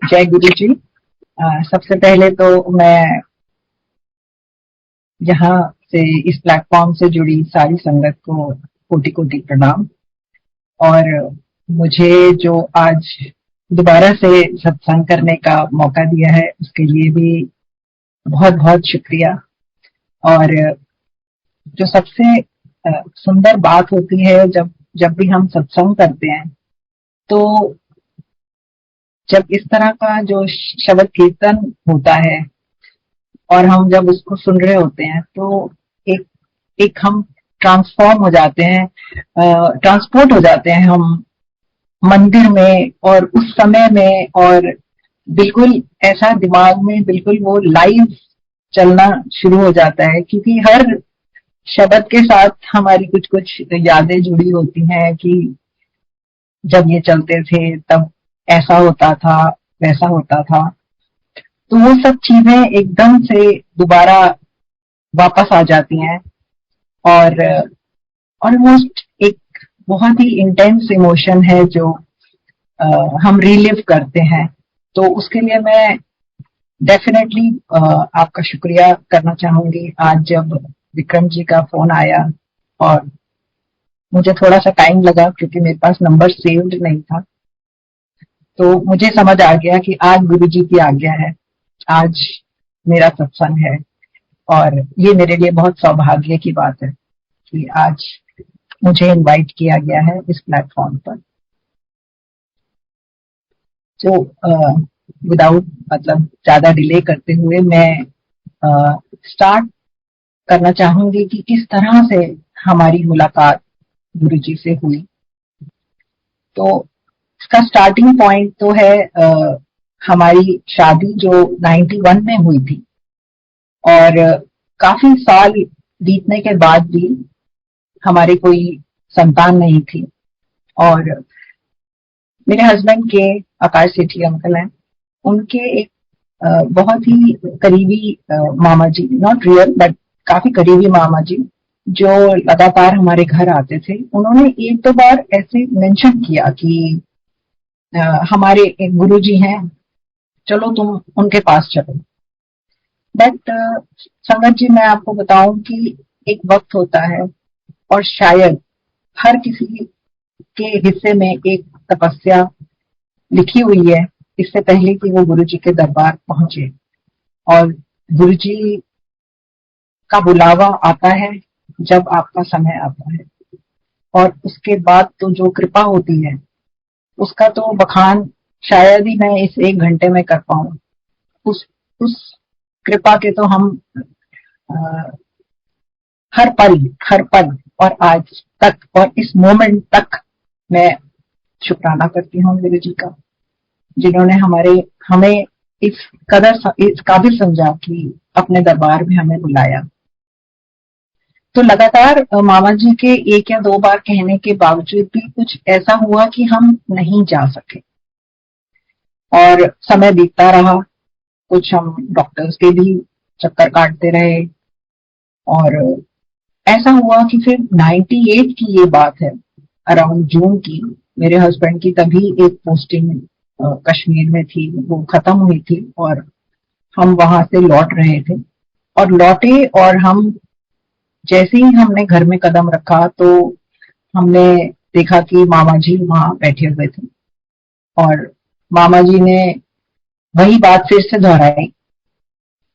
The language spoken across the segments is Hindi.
जय गुरु जी। सबसे पहले तो मैं यहाँ से इस प्लेटफॉर्म से जुड़ी सारी संगत को कोटि कोटि प्रणाम। और मुझे जो आज दोबारा से सत्संग करने का मौका दिया है उसके लिए भी बहुत बहुत शुक्रिया। और जो सबसे सुंदर बात होती है जब जब भी हम सत्संग करते हैं, तो जब इस तरह का जो शब्द कीर्तन होता है और हम जब उसको सुन रहे होते हैं, तो एक एक हम ट्रांसफॉर्म हो जाते हैं, ट्रांसपोर्ट हो जाते हैं हम मंदिर में और उस समय में। और बिल्कुल ऐसा दिमाग में बिल्कुल वो लाइव चलना शुरू हो जाता है, क्योंकि हर शब्द के साथ हमारी कुछ कुछ यादें जुड़ी होती हैं कि जब ये चलते थे तब ऐसा होता था, वैसा होता था। तो वो सब चीजें एकदम से दोबारा वापस आ जाती हैं और ऑलमोस्ट एक बहुत ही इंटेंस इमोशन है जो हम रिलिव करते हैं। तो उसके लिए मैं डेफिनेटली आपका शुक्रिया करना चाहूंगी। आज जब विक्रम जी का फोन आया और मुझे थोड़ा सा टाइम लगा क्योंकि मेरे पास नंबर सेव्ड नहीं था, तो मुझे समझ आ गया कि आज गुरु जी की आज्ञा है, आज मेरा सत्संग है। और ये मेरे लिए बहुत सौभाग्य की बात है कि आज मुझे इनवाइट किया गया है इस प्लेटफॉर्म पर। तो विदाउट मतलब ज्यादा डिले करते हुए मैं स्टार्ट करना चाहूंगी कि किस तरह से हमारी मुलाकात गुरु जी से हुई। तो इसका स्टार्टिंग पॉइंट तो है हमारी शादी जो 91 में हुई थी, और काफी साल बीतने के बाद भी हमारी कोई संतान नहीं थी। और मेरे हस्बैंड के आकाश सेठी अंकल हैं, उनके एक बहुत ही करीबी मामा जी, नॉट रियल बट काफी करीबी मामा जी, जो लगातार हमारे घर आते थे, उन्होंने एक दो बार ऐसे मेंशन किया कि हमारे एक गुरु जी हैं, चलो तुम उनके पास चलो। बट संगत जी, मैं आपको बताऊं कि एक वक्त होता है और शायद हर किसी के हिस्से में एक तपस्या लिखी हुई है इससे पहले कि वो गुरु जी के दरबार पहुंचे। और गुरु जी का बुलावा आता है जब आपका समय आता है, और उसके बाद तो जो कृपा होती है उसका तो बखान शायद ही मैं इस एक घंटे में कर पाऊं। उस कृपा के तो हम आ, हर पल और आज तक और इस मोमेंट तक मैं शुक्राना करती हूँ गुरु जी का, जिन्होंने हमें इस काबिल समझा कि अपने दरबार में हमें बुलाया। तो लगातार मामा जी के एक या दो बार कहने के बावजूद भी कुछ ऐसा हुआ कि हम नहीं जा सके, और समय बीतता रहा। कुछ हम डॉक्टर्स के भी चक्कर काटते रहे, और ऐसा हुआ कि फिर 98 की ये बात है, अराउंड जून की, मेरे हस्बैंड की तभी एक पोस्टिंग कश्मीर में थी, वो खत्म हुई थी और हम वहां से लौट रहे थे। और लौटे और हम जैसे ही हमने घर में कदम रखा तो हमने देखा कि मामा जी वहां बैठे हुए थे, और मामा जी ने वही बात फिर से दोहराई।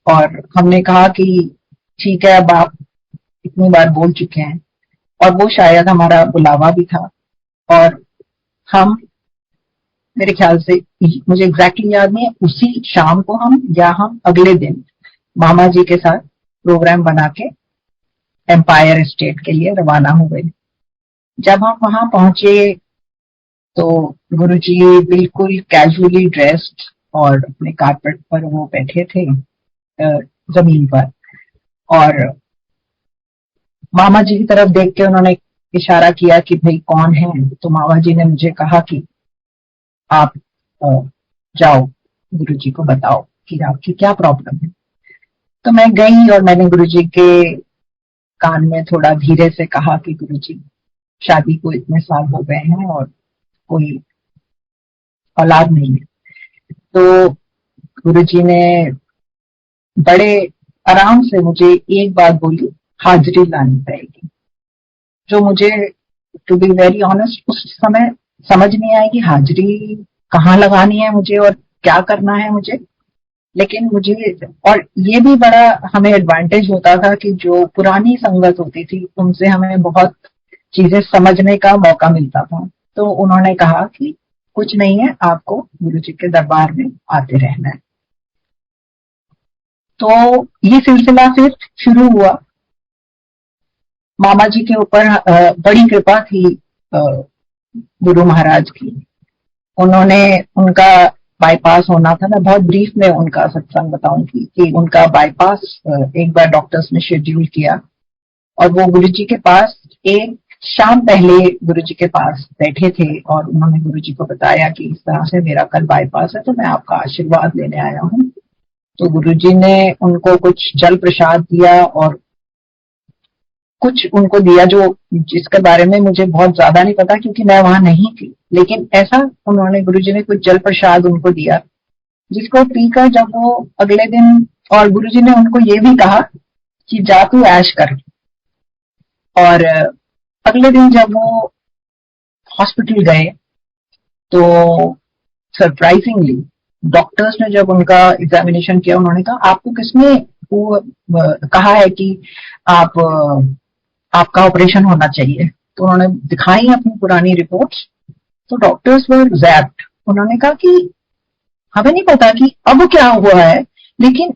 और हमने कहा कि ठीक है, अब आप इतनी बार बोल चुके हैं, और वो शायद हमारा बुलावा भी था। और हम, मेरे ख्याल से, मुझे एग्जैक्टली याद नहीं है, उसी शाम को हम अगले दिन मामा जी के साथ प्रोग्राम बना के एम्पायर स्टेट के लिए रवाना हो गए। जब हम वहां पहुंचे तो गुरुजी बिल्कुल कैजुअली ड्रेस्ड और अपने कारपेट पर वो बैठे थे, जमीन पर। और मामा जी की तरफ देख के उन्होंने इशारा किया कि भाई कौन है। तो मामा जी ने मुझे कहा कि आप जाओ, गुरुजी को बताओ कि आपकी क्या प्रॉब्लम है। तो मैं गई और मैंने गुरुजी के कान में थोड़ा धीरे से कहा कि गुरुजी, शादी को इतने साल हो गए हैं और कोई औलाद नहीं है। तो गुरुजी ने बड़े आराम से मुझे एक बात बोली, हाजिरी लानी पड़ेगी। जो मुझे टू बी वेरी ऑनेस्ट उस समय समझ नहीं आई कि हाजिरी कहाँ लगानी है मुझे और क्या करना है मुझे। लेकिन मुझे, और ये भी बड़ा हमें एडवांटेज होता था कि जो पुरानी संगत होती थी उनसे हमें बहुत चीजें समझने का मौका मिलता था। तो उन्होंने कहा कि कुछ नहीं है, आपको गुरुजी के दरबार में आते रहना है। तो ये सिलसिला फिर शुरू हुआ। मामा जी के ऊपर बड़ी कृपा थी गुरु महाराज की। उन्होंने, उनका बाईपास होना था। मैं बहुत ब्रीफ में उनका सत्संग बताऊंगी कि उनका बाईपास एक बार डॉक्टर्स ने शेड्यूल किया और वो गुरुजी के पास एक शाम पहले गुरुजी के पास बैठे थे और उन्होंने गुरुजी को बताया कि इस तरह से मेरा कल बाईपास है, तो मैं आपका आशीर्वाद लेने आया हूँ। तो गुरुजी ने उनको कुछ जल प्रसाद दिया और कुछ उनको दिया जो, जिसके बारे में मुझे बहुत ज्यादा नहीं पता क्योंकि मैं वहां नहीं थी। लेकिन ऐसा उन्होंने, गुरुजी ने कुछ जल प्रसाद उनको दिया जिसको पीकर जब वो अगले दिन, और गुरुजी ने उनको ये भी कहा कि जा तू ऐश कर। और अगले दिन जब वो हॉस्पिटल गए तो सरप्राइजिंगली डॉक्टर्स ने जब उनका एग्जामिनेशन किया, उन्होंने कहा आपको किसने वो कहा है कि आप आपका ऑपरेशन होना चाहिए। तो उन्होंने दिखाई अपनी पुरानी रिपोर्ट्स। तो डॉक्टर्स वर ज़ैप्ड। उन्होंने कहा कि हमें नहीं पता कि अब क्या हुआ है, लेकिन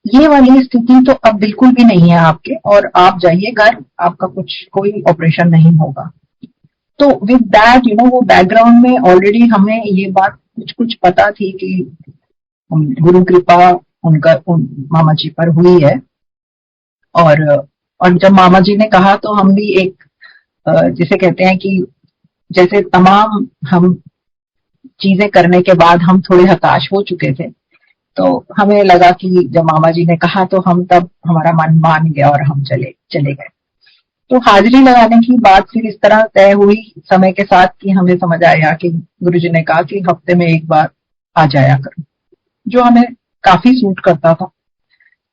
ये वाली स्थिति तो अब बिल्कुल भी नहीं है आपके, और आप जाइए घर, आपका कुछ कोई ऑपरेशन नहीं होगा। तो विद दैट वो बैकग्राउंड में ऑलरेडी हमें ये बात कुछ कुछ पता थी कि गुरु कृपा मामा जी पर हुई है। और जब मामा जी ने कहा तो हम भी एक, जिसे कहते हैं कि जैसे तमाम हम चीजें करने के बाद हम थोड़े हताश हो चुके थे, तो हमें लगा कि जब मामा जी ने कहा तो हम तब हमारा मन मान गया और हम चले गए। तो हाजिरी लगाने की बात फिर इस तरह तय हुई समय के साथ कि हमें समझ आया कि गुरुजी ने कहा कि हफ्ते में एक बार आ जाया करो, जो हमें काफी सूट करता था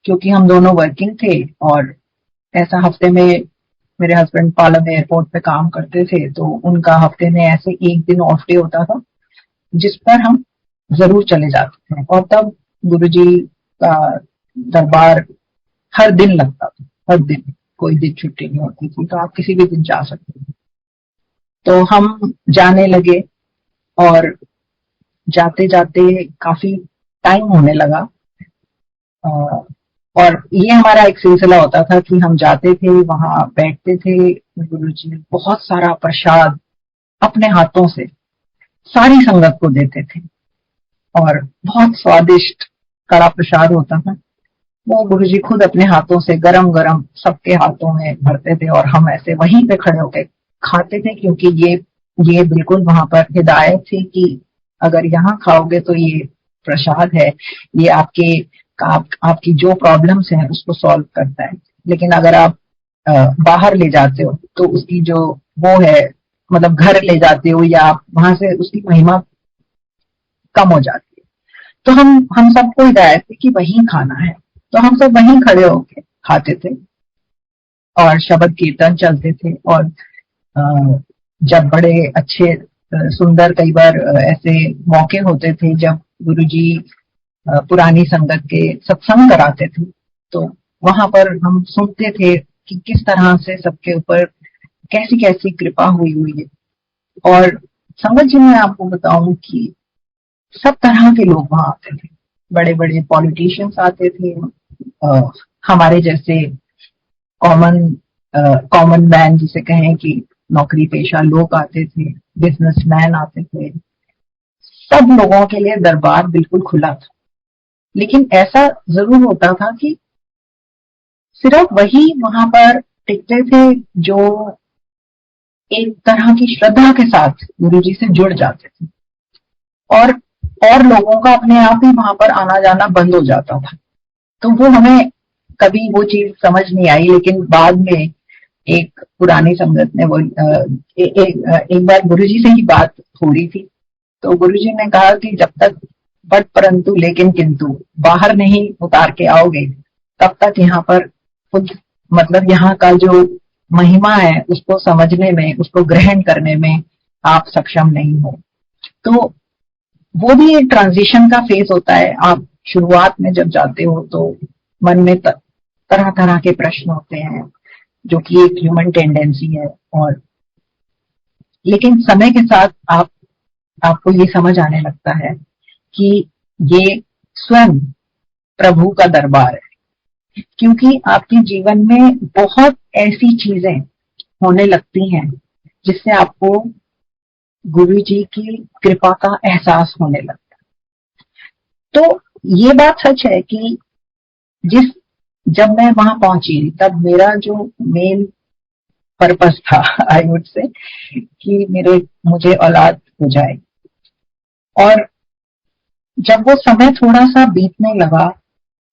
क्योंकि हम दोनों वर्किंग थे। और ऐसा हफ्ते में, मेरे हस्बैंड पालम एयरपोर्ट पे काम करते थे, तो उनका हफ्ते में ऐसे एक दिन ऑफ डे होता था जिस पर हम जरूर चले जाते थे। और तब गुरुजी का दरबार हर दिन लगता था, हर दिन, कोई दिन छुट्टी नहीं होती थी, तो आप किसी भी दिन जा सकते थे। तो हम जाने लगे और जाते जाते काफी टाइम होने लगा। और ये हमारा एक सिलसिला होता था कि हम जाते थे, वहां बैठते थे, गुरुजी बहुत सारा प्रसाद अपने हाथों से सारी संगत को देते थे और बहुत स्वादिष्ट कड़ा प्रसाद होता था। वो गुरुजी खुद अपने हाथों से गरम गरम सबके हाथों में भरते थे और हम ऐसे वहीं पे खड़े होकर खाते थे, क्योंकि ये बिल्कुल वहां पर हिदायत थी कि अगर यहाँ खाओगे तो ये प्रसाद है, ये आपकी जो प्रॉब्लम्स हैं उसको सॉल्व करता है। लेकिन अगर आप बाहर ले जाते हो तो उसकी जो वो है, मतलब घर ले जाते हो या आप वहां से, उसकी महिमा कम हो जाती है। तो हम सबको हिदायत थी कि वहीं खाना है, तो हम सब वहीं खड़े होके खाते थे और शब्द कीर्तन चलते थे। और जब बड़े अच्छे सुंदर, कई बार ऐसे मौके होते थे जब गुरुजी पुरानी संगत के सत्संग कराते थे, तो वहां पर हम सुनते थे कि किस तरह से सबके ऊपर कैसी कैसी कृपा हुई है। और संगत जी, मैं आपको बताऊं कि सब तरह के लोग वहां आते थे। बड़े बड़े पॉलिटिशियंस आते थे, हमारे जैसे कॉमन कॉमन मैन जिसे कहें कि नौकरी पेशा लोग आते थे, बिजनेसमैन आते थे। सब लोगों के लिए दरबार बिल्कुल खुला था। लेकिन ऐसा जरूर होता था कि सिर्फ वही वहां पर टिकते थे जो एक तरह की श्रद्धा के साथ गुरुजी से जुड़ जाते थे, और लोगों का अपने आप ही वहां पर आना जाना बंद हो जाता था। तो वो हमें कभी वो चीज समझ नहीं आई। लेकिन बाद में एक पुरानी संगत ने वो एक बार गुरुजी से ही बात हो रही थी, तो गुरुजी ने कहा कि जब तक बट परंतु लेकिन किंतु बाहर नहीं उतार के आओगे तब तक यहाँ पर खुद मतलब यहाँ का जो महिमा है उसको समझने में, उसको ग्रहण करने में आप सक्षम नहीं हो। तो वो भी एक ट्रांजिशन का फेज होता है। आप शुरुआत में जब जाते हो तो मन में तरह तरह के प्रश्न होते हैं जो कि एक ह्यूमन टेंडेंसी है, और लेकिन समय के साथ आपको ये समझ आने लगता है कि ये स्वयं प्रभु का दरबार है, क्योंकि आपके जीवन में बहुत ऐसी चीजें होने लगती हैं जिससे आपको गुरु जी की कृपा का एहसास होने लगता है। तो ये बात सच है कि जब मैं वहां पहुंची तब मेरा जो मेन पर्पस था आई वुड से कि मुझे औलाद हो जाए, और जब वो समय थोड़ा सा बीतने लगा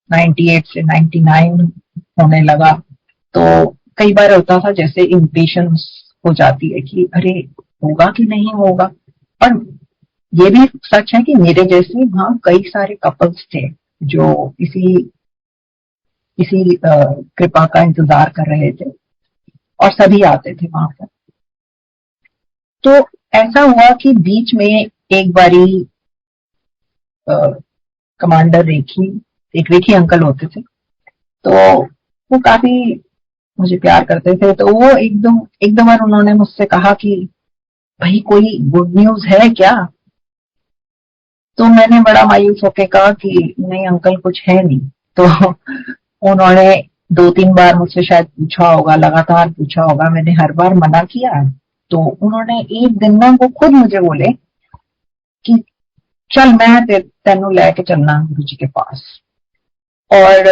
98 से 99 होने लगा तो कई बार होता था जैसे इम्पेशंस हो जाती है कि अरे होगा कि नहीं होगा। पर ये भी सच है कि मेरे जैसे वहां कई सारे कपल्स थे जो इसी कृपा का इंतजार कर रहे थे और सभी आते थे वहां पर। तो ऐसा हुआ कि बीच में एक बारी कमांडर रेखी अंकल होते थे, तो वो काफी मुझे प्यार करते थे। तो वो एकदम बार उन्होंने मुझसे कहा कि भाई कोई गुड न्यूज है क्या? तो मैंने बड़ा मायूस होके कहा कि नहीं अंकल कुछ है नहीं। तो उन्होंने 2-3 बार मुझसे शायद पूछा होगा, लगातार पूछा होगा, मैंने हर बार मना किया। तो उन्होंने एक दिन ना वो खुद मुझे बोले कि चल मैं तेनू लेके चलना गुरु जी के पास। और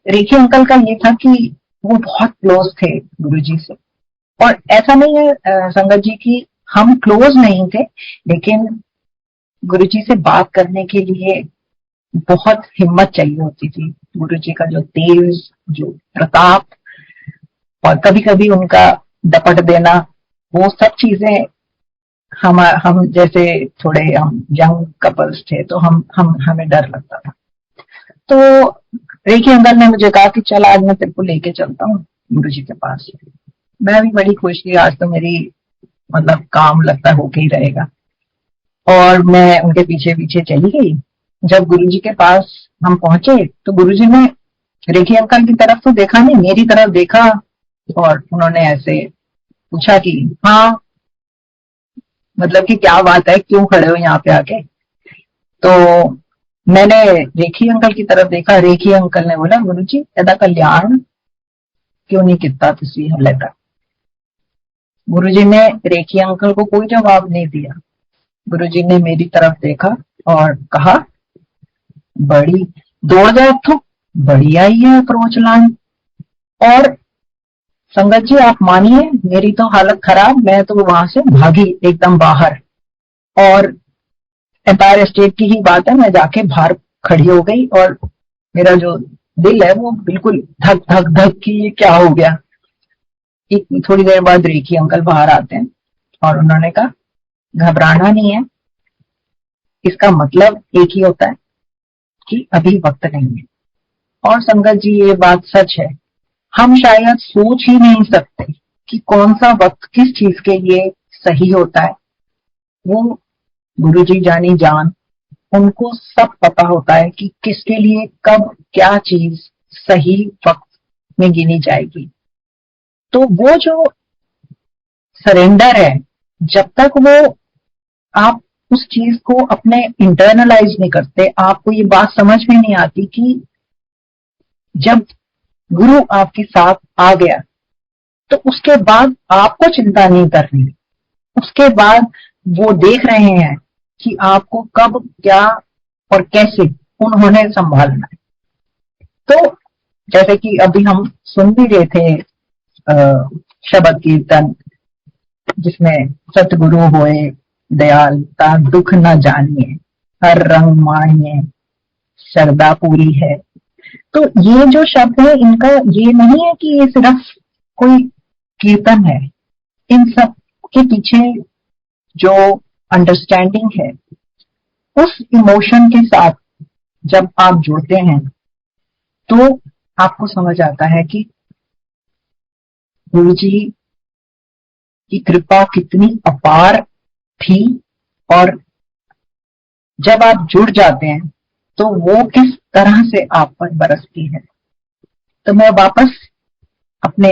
रेखी अंकल का ये था कि वो बहुत क्लोज थे गुरु जी से, और ऐसा नहीं है संगत जी की हम क्लोज नहीं थे, लेकिन गुरु जी से बात करने के लिए बहुत हिम्मत चाहिए होती थी। गुरु जी का जो तेज, जो प्रताप, और कभी कभी उनका दपट देना, वो सब चीजें हम जैसे थोड़े हम यंग कपल्स थे तो हमें डर लगता था। तो रेखी अंकल ने मुझे कहा कि चल आज मैं तेरे को लेके चलता हूँ गुरु जी के पास। मैं भी बड़ी खुश थी, आज तो मेरी मतलब काम लगता होके ही रहेगा, और मैं उनके पीछे पीछे चली गई। जब गुरु जी के पास हम पहुंचे तो गुरु जी ने रेखी अंकल की तरफ तो देखा नहीं, मेरी तरफ देखा, और उन्होंने ऐसे पूछा कि हाँ मतलब कि क्या बात है, क्यों खड़े हो यहाँ पे आके? तो मैंने रेखी अंकल की तरफ देखा। रेखी अंकल ने बोला गुरु जी एदा कल्याण क्यों नहीं किता तुसी हले तक? गुरु जी ने रेखी अंकल को कोई जवाब नहीं दिया। गुरु जी ने मेरी तरफ देखा और कहा बड़ी दौड़ जाए तो बड़ी आई है अप्रोच लाइन। और संगत जी आप मानिए मेरी तो हालत खराब, मैं तो वहां से भागी एकदम बाहर, और एम्पायर स्टेट की ही बात है, मैं जाके बाहर खड़ी हो गई और मेरा जो दिल है वो बिल्कुल धक धक धक की ये क्या हो गया। थोड़ी देर बाद रेखी अंकल बाहर आते हैं और उन्होंने कहा घबराना नहीं है, इसका मतलब एक ही होता है कि अभी वक्त नहीं है। और संगत जी ये बात सच है, हम शायद सोच ही नहीं सकते कि कौन सा वक्त किस चीज के लिए सही होता है। वो गुरु जी जानी जान, उनको सब पता होता है कि किसके लिए कब क्या चीज सही वक्त में गिनी जाएगी। तो वो जो सरेंडर है, जब तक वो आप उस चीज को अपने इंटरनलाइज नहीं करते, आपको ये बात समझ में नहीं आती कि जब गुरु आपके साथ आ गया तो उसके बाद आपको चिंता नहीं करनी। उसके बाद वो देख रहे हैं कि आपको कब क्या और कैसे उन्होंने संभालना है। तो जैसे कि अभी हम सुन भी रहे थे शब्द कीर्तन जिसमें सतगुरु होए दयाल ता दुख न जानिए, हर रंग मानिए श्रद्धा पूरी है। तो ये जो शब्द है इनका ये नहीं है कि ये सिर्फ कोई कीर्तन है, इन सब के पीछे जो अंडरस्टैंडिंग है उस इमोशन के साथ जब आप जुड़ते हैं तो आपको समझ आता है कि गुरु जी की कृपा कितनी अपार थी, और जब आप जुड़ जाते हैं तो वो किस तरह से आप पर बरसती है। तो मैं वापस अपने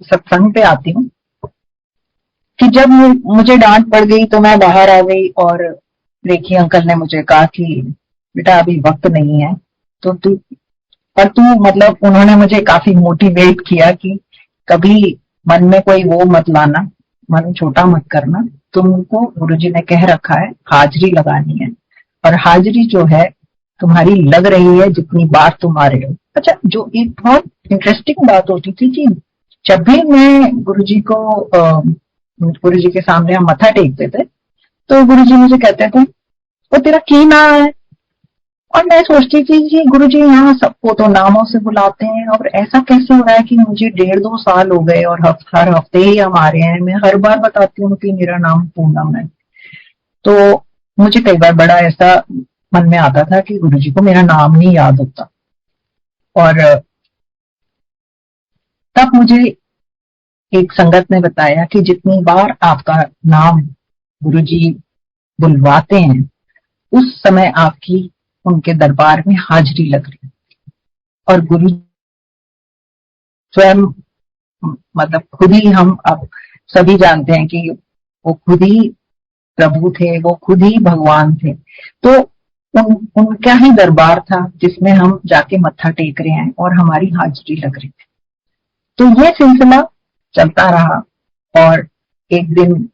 सत्संग पे आती हूँ कि जब मुझे डांट पड़ गई तो मैं बाहर आ गई, और रेखी अंकल ने मुझे कहा कि बेटा अभी वक्त नहीं है, तो तू मतलब उन्होंने मुझे काफी मोटिवेट किया कि कभी मन में कोई वो मत लाना, मन छोटा मत करना, तुमको गुरुजी ने कह रखा है हाजिरी लगानी है, और हाजिरी जो है तुम्हारी लग रही है जितनी बार तुम आ रहे हो। अच्छा, जो एक बहुत इंटरेस्टिंग बात होती थी कि जब भी मैं गुरुजी के सामने हम मत्था टेकते थे तो गुरुजी मुझे कहते थे वो तेरा की ना है, और मैं सोचती थी कि गुरुजी यहाँ सबको तो नामों से बुलाते हैं, और ऐसा कैसे हो रहा है कि मुझे 1.5-2 साल हो गए और हर हफ्ते ही हम आ रहे हैं, मैं हर बार बताती हूँ कि मेरा नाम पूनम है। तो मुझे कई बार बड़ा ऐसा मन में आता था कि गुरुजी को मेरा नाम नहीं याद होता, और तब मुझे एक संगत ने बताया कि जितनी बार आपका नाम गुरुजी बुलवाते हैं उस समय आपकी उनके दरबार में हाजिरी लग रही है, और गुरु स्वयं मतलब खुद ही, हम अब सभी जानते हैं कि वो खुद ही प्रभु थे, वो खुद ही भगवान थे। तो उनका ही दरबार था जिसमें हम जाके मत्था टेक रहे हैं और हमारी हाजिरी लग रही थी। तो ये सिलसिला चलता रहा, और एक दिन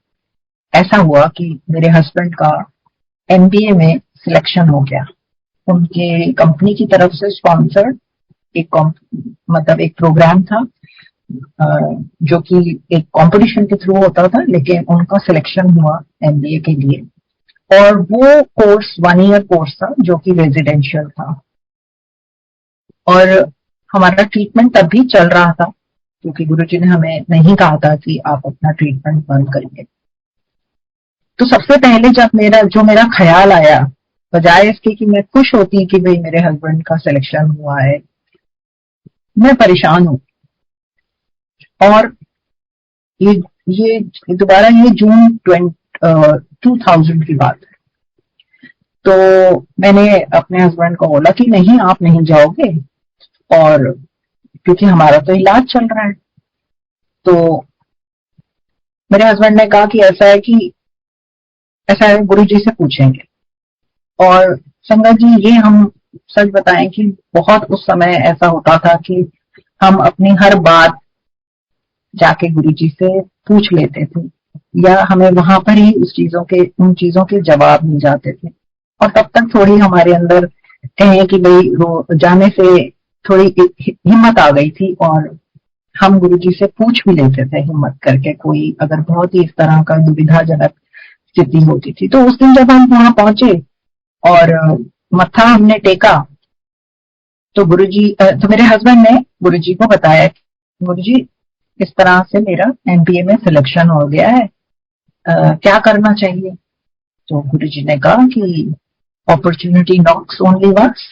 ऐसा हुआ कि मेरे हस्बैंड का एमबीए में सिलेक्शन हो गया। उनके कंपनी की तरफ से स्पॉन्सर्ड एक प्रोग्राम था, जो कि एक कंपटीशन के थ्रू होता था, लेकिन उनका सिलेक्शन हुआ एमबीए के लिए, और वो कोर्स 1 ईयर कोर्स था जो कि रेजिडेंशियल था, और हमारा ट्रीटमेंट तब भी चल रहा था क्योंकि गुरुजी ने हमें नहीं कहा था कि आप अपना ट्रीटमेंट बंद करिए। तो सबसे पहले जब मेरा ख्याल आया, बजाय इसके कि मैं खुश होती कि भाई मेरे हस्बैंड का सिलेक्शन हुआ है, मैं परेशान हूं। और ये दोबारा ये जून 2000 की बात है। तो मैंने अपने हस्बैंड को बोला कि नहीं, आप नहीं जाओगे, और क्योंकि हमारा तो इलाज चल रहा है। तो मेरे हस्बैंड ने कहा कि ऐसा है गुरुजी से पूछेंगे। और संगत जी, ये हम सच बताएं कि बहुत उस समय ऐसा होता था कि हम अपनी हर बात जाके गुरुजी से पूछ लेते थे, या हमें वहां पर ही उन चीजों के जवाब मिल जाते थे, और तब तक थोड़ी हमारे अंदर कहें कि भाई जाने से थोड़ी हिम्मत आ गई थी, और हम गुरुजी से पूछ भी लेते थे हिम्मत करके, कोई अगर बहुत ही इस तरह का दुविधाजनक स्थिति होती थी। तो उस दिन जब हम वहां पहुंचे और मत्था हमने टेका, तो मेरे हस्बैंड ने गुरुजी को बताया, गुरुजी इस तरह से मेरा एमबीए में सिलेक्शन हो गया है, क्या करना चाहिए। तो गुरुजी ने कहा कि अपॉर्चुनिटी नॉक्स ओनली वंस।